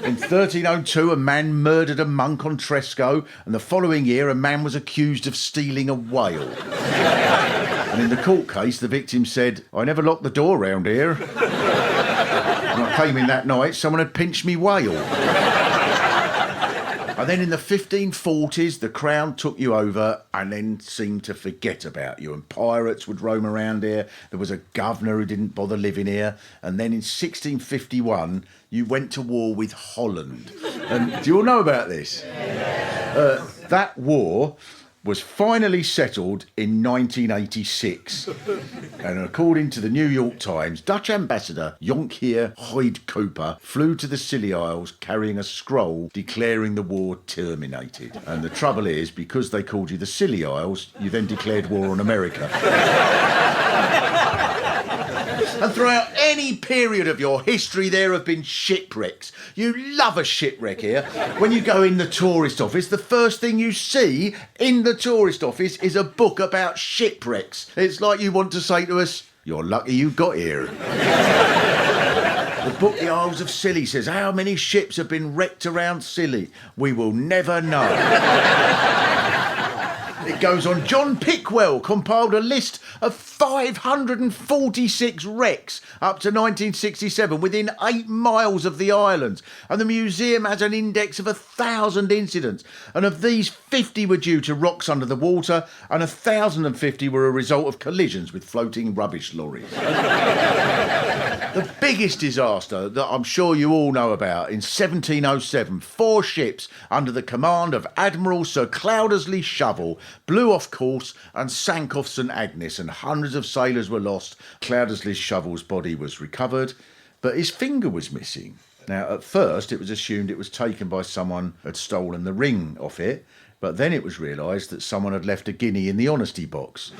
In 1302, a man murdered a monk on Tresco, and the following year, a man was accused of stealing a whale. And in the court case, the victim said, I never locked the door round here. When I came in that night, someone had pinched me whale. And then in the 1540s, the Crown took you over and then seemed to forget about you. And pirates would roam around here. There was a governor who didn't bother living here. And then in 1651, you went to war with Holland. And do you all know about this? That war was finally settled in 1986. And according to the New York Times, Dutch ambassador Jonkheer Hyde Cooper flew to the Scilly Isles carrying a scroll declaring the war terminated. And the trouble is, because they called you the Scilly Isles, you then declared war on America. And throughout any period of your history, there have been shipwrecks. You love a shipwreck here. When you go in the tourist office, the first thing you see in the tourist office is a book about shipwrecks. It's like you want to say to us, you're lucky you got here. The book The Isles of Scilly says, how many ships have been wrecked around Scilly? We will never know. It goes on. John Pickwell compiled a list of 546 wrecks up to 1967 within 8 miles of the islands. And the museum has an index of 1,000 incidents. And of these, 50 were due to rocks under the water and 1,050 were a result of collisions with floating rubbish lorries. The biggest disaster that I'm sure you all know about, in 1707, 4 ships under the command of Admiral Sir Cloudesley Shovel blew off course and sank off St Agnes, and hundreds of sailors were lost. Cloudesley Shovel's body was recovered, but his finger was missing. Now, at first, it was assumed it was taken by someone who had stolen the ring off it, but then it was realised that someone had left a guinea in the honesty box.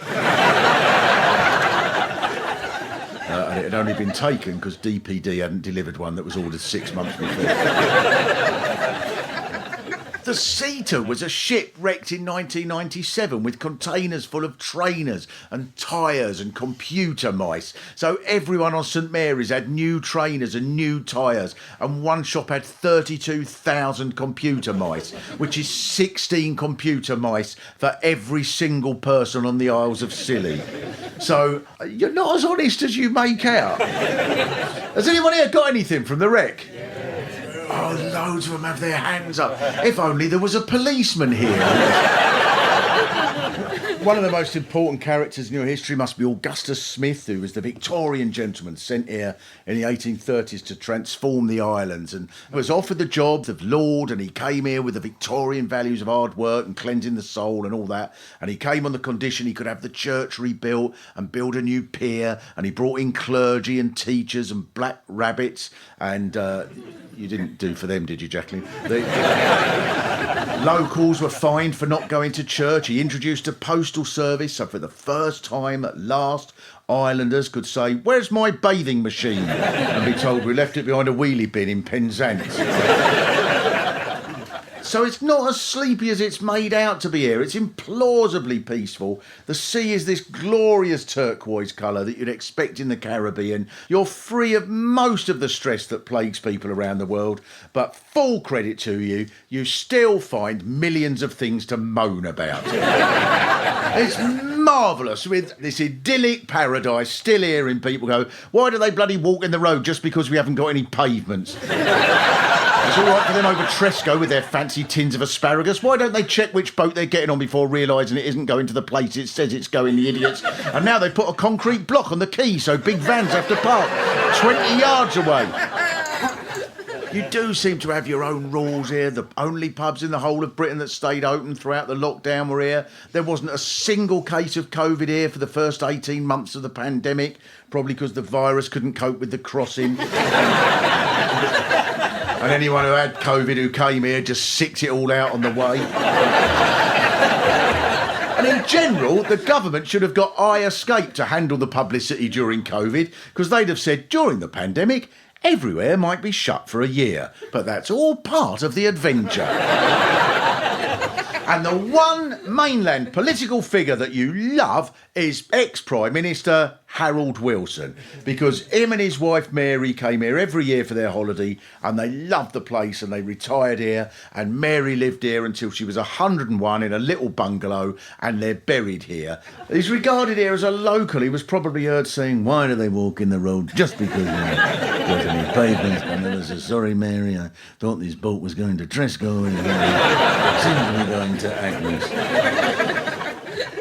And it had only been taken because DPD hadn't delivered one that was ordered 6 months before. The Ceta was a ship wrecked in 1997 with containers full of trainers and tyres and computer mice. So everyone on St Mary's had new trainers and new tyres, and one shop had 32,000 computer mice, which is 16 computer mice for every single person on the Isles of Scilly. So you're not as honest as you make out. Has anyone here got anything from the wreck? Oh, loads of them have their hands up. If only there was a policeman here. One of the most important characters in your history must be Augustus Smith, who was the Victorian gentleman sent here in the 1830s to transform the islands, and was offered the job of Lord, and he came here with the Victorian values of hard work and cleansing the soul and all that, and he came on the condition he could have the church rebuilt and build a new pier, and he brought in clergy and teachers and black rabbits, and you didn't do for them, did you, Jacqueline? Locals were fined for not going to church. He introduced a postal service, so for the first time at last, islanders could say, "Where's my bathing machine?" and be told we left it behind a wheelie bin in Penzance. So it's not as sleepy as it's made out to be here. It's implausibly peaceful. The sea is this glorious turquoise colour that you'd expect in the Caribbean. You're free of most of the stress that plagues people around the world. But full credit to you, you still find millions of things to moan about. It's marvellous with this idyllic paradise still hearing people go, why do they bloody walk in the road just because we haven't got any pavements? It's all right for them over Tresco with their fancy tins of asparagus. Why don't they check which boat they're getting on before realising it isn't going to the place it says it's going, the idiots? And now they put a concrete block on the quay so big vans have to park 20 yards away. You do seem to have your own rules here. The only pubs in the whole of Britain that stayed open throughout the lockdown were here. There wasn't a single case of COVID here for the first 18 months of the pandemic, probably because the virus couldn't cope with the crossing. And anyone who had COVID who came here just sicked it all out on the way. And in general, the government should have got iEscape to handle the publicity during COVID, because they'd have said, during the pandemic, everywhere might be shut for a year, but that's all part of the adventure. And the one mainland political figure that you love is ex-Prime Minister Harold Wilson, because him and his wife Mary came here every year for their holiday and they loved the place and they retired here, and Mary lived here until she was 101 in a little bungalow and they're buried here. He's regarded here as a local. He was probably heard saying, why do they walk in the road just because there's any pavement? And then says, sorry Mary, I thought this boat was going to Tresco and it seems to be going to Agnes.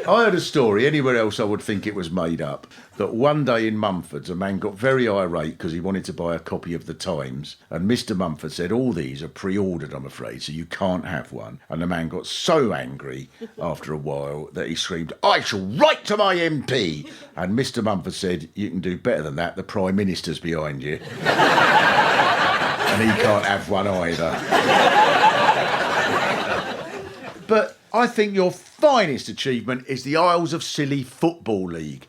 I heard a story, anywhere else I would think it was made up, that one day in Mumford's a man got very irate because he wanted to buy a copy of the Times, and Mr. Mumford said, all these are pre-ordered, I'm afraid, so you can't have one. And the man got so angry after a while that he screamed, I shall write to my MP! And Mr. Mumford said, you can do better than that, the Prime Minister's behind you. And he can't have one either. But I think your finest achievement is the Isles of Scilly Football League,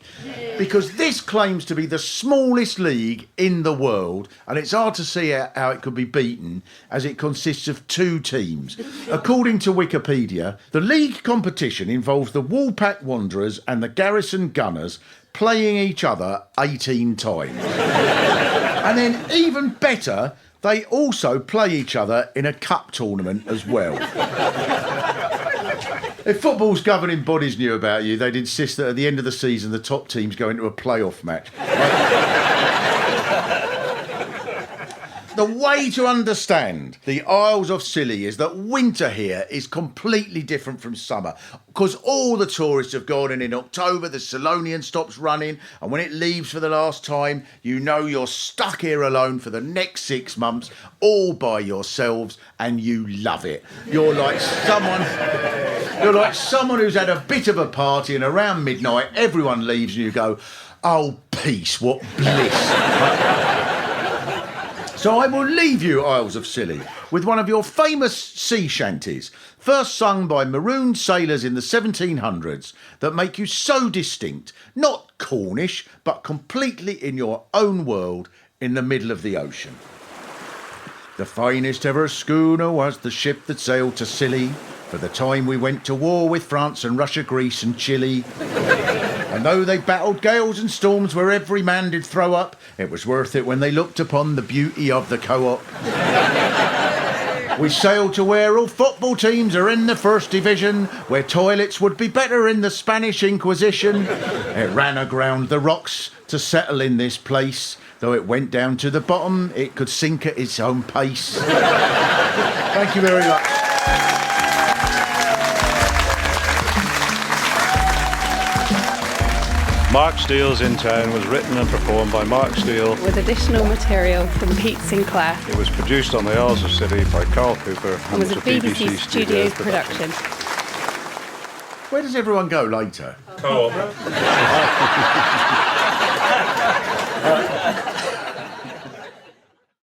because this claims to be the smallest league in the world, and it's hard to see how it could be beaten as it consists of 2 teams. According to Wikipedia, the league competition involves the Woolpack Wanderers and the Garrison Gunners playing each other 18 times. And then even better, they also play each other in a cup tournament as well. If football's governing bodies knew about you, they'd insist that at the end of the season the top teams go into a playoff match. The way to understand the Isles of Scilly is that winter here is completely different from summer, because all the tourists have gone, and in October the Solonian stops running, and when it leaves for the last time, you know you're stuck here alone for the next 6 months, all by yourselves, and you love it. You're like someone who's had a bit of a party, and around midnight everyone leaves and you go, oh peace, what bliss. So I will leave you, Isles of Scilly, with one of your famous sea shanties, first sung by marooned sailors in the 1700s, that make you so distinct, not Cornish, but completely in your own world in the middle of the ocean. The finest ever schooner was the ship that sailed to Scilly, for the time we went to war with France and Russia, Greece and Chile. And though they battled gales and storms where every man did throw up, it was worth it when they looked upon the beauty of the co-op. We sailed to where all football teams are in the first division, where toilets would be better in the Spanish Inquisition. It ran aground the rocks to settle in this place. Though it went down to the bottom, it could sink at its own pace. Thank you very much. Mark Steele's In Town was written and performed by Mark Steele, with additional material from Pete Sinclair. It was produced on the Isles of Scilly by Carl Cooper and was a BBC Studios production. Where does everyone go later? Co-op.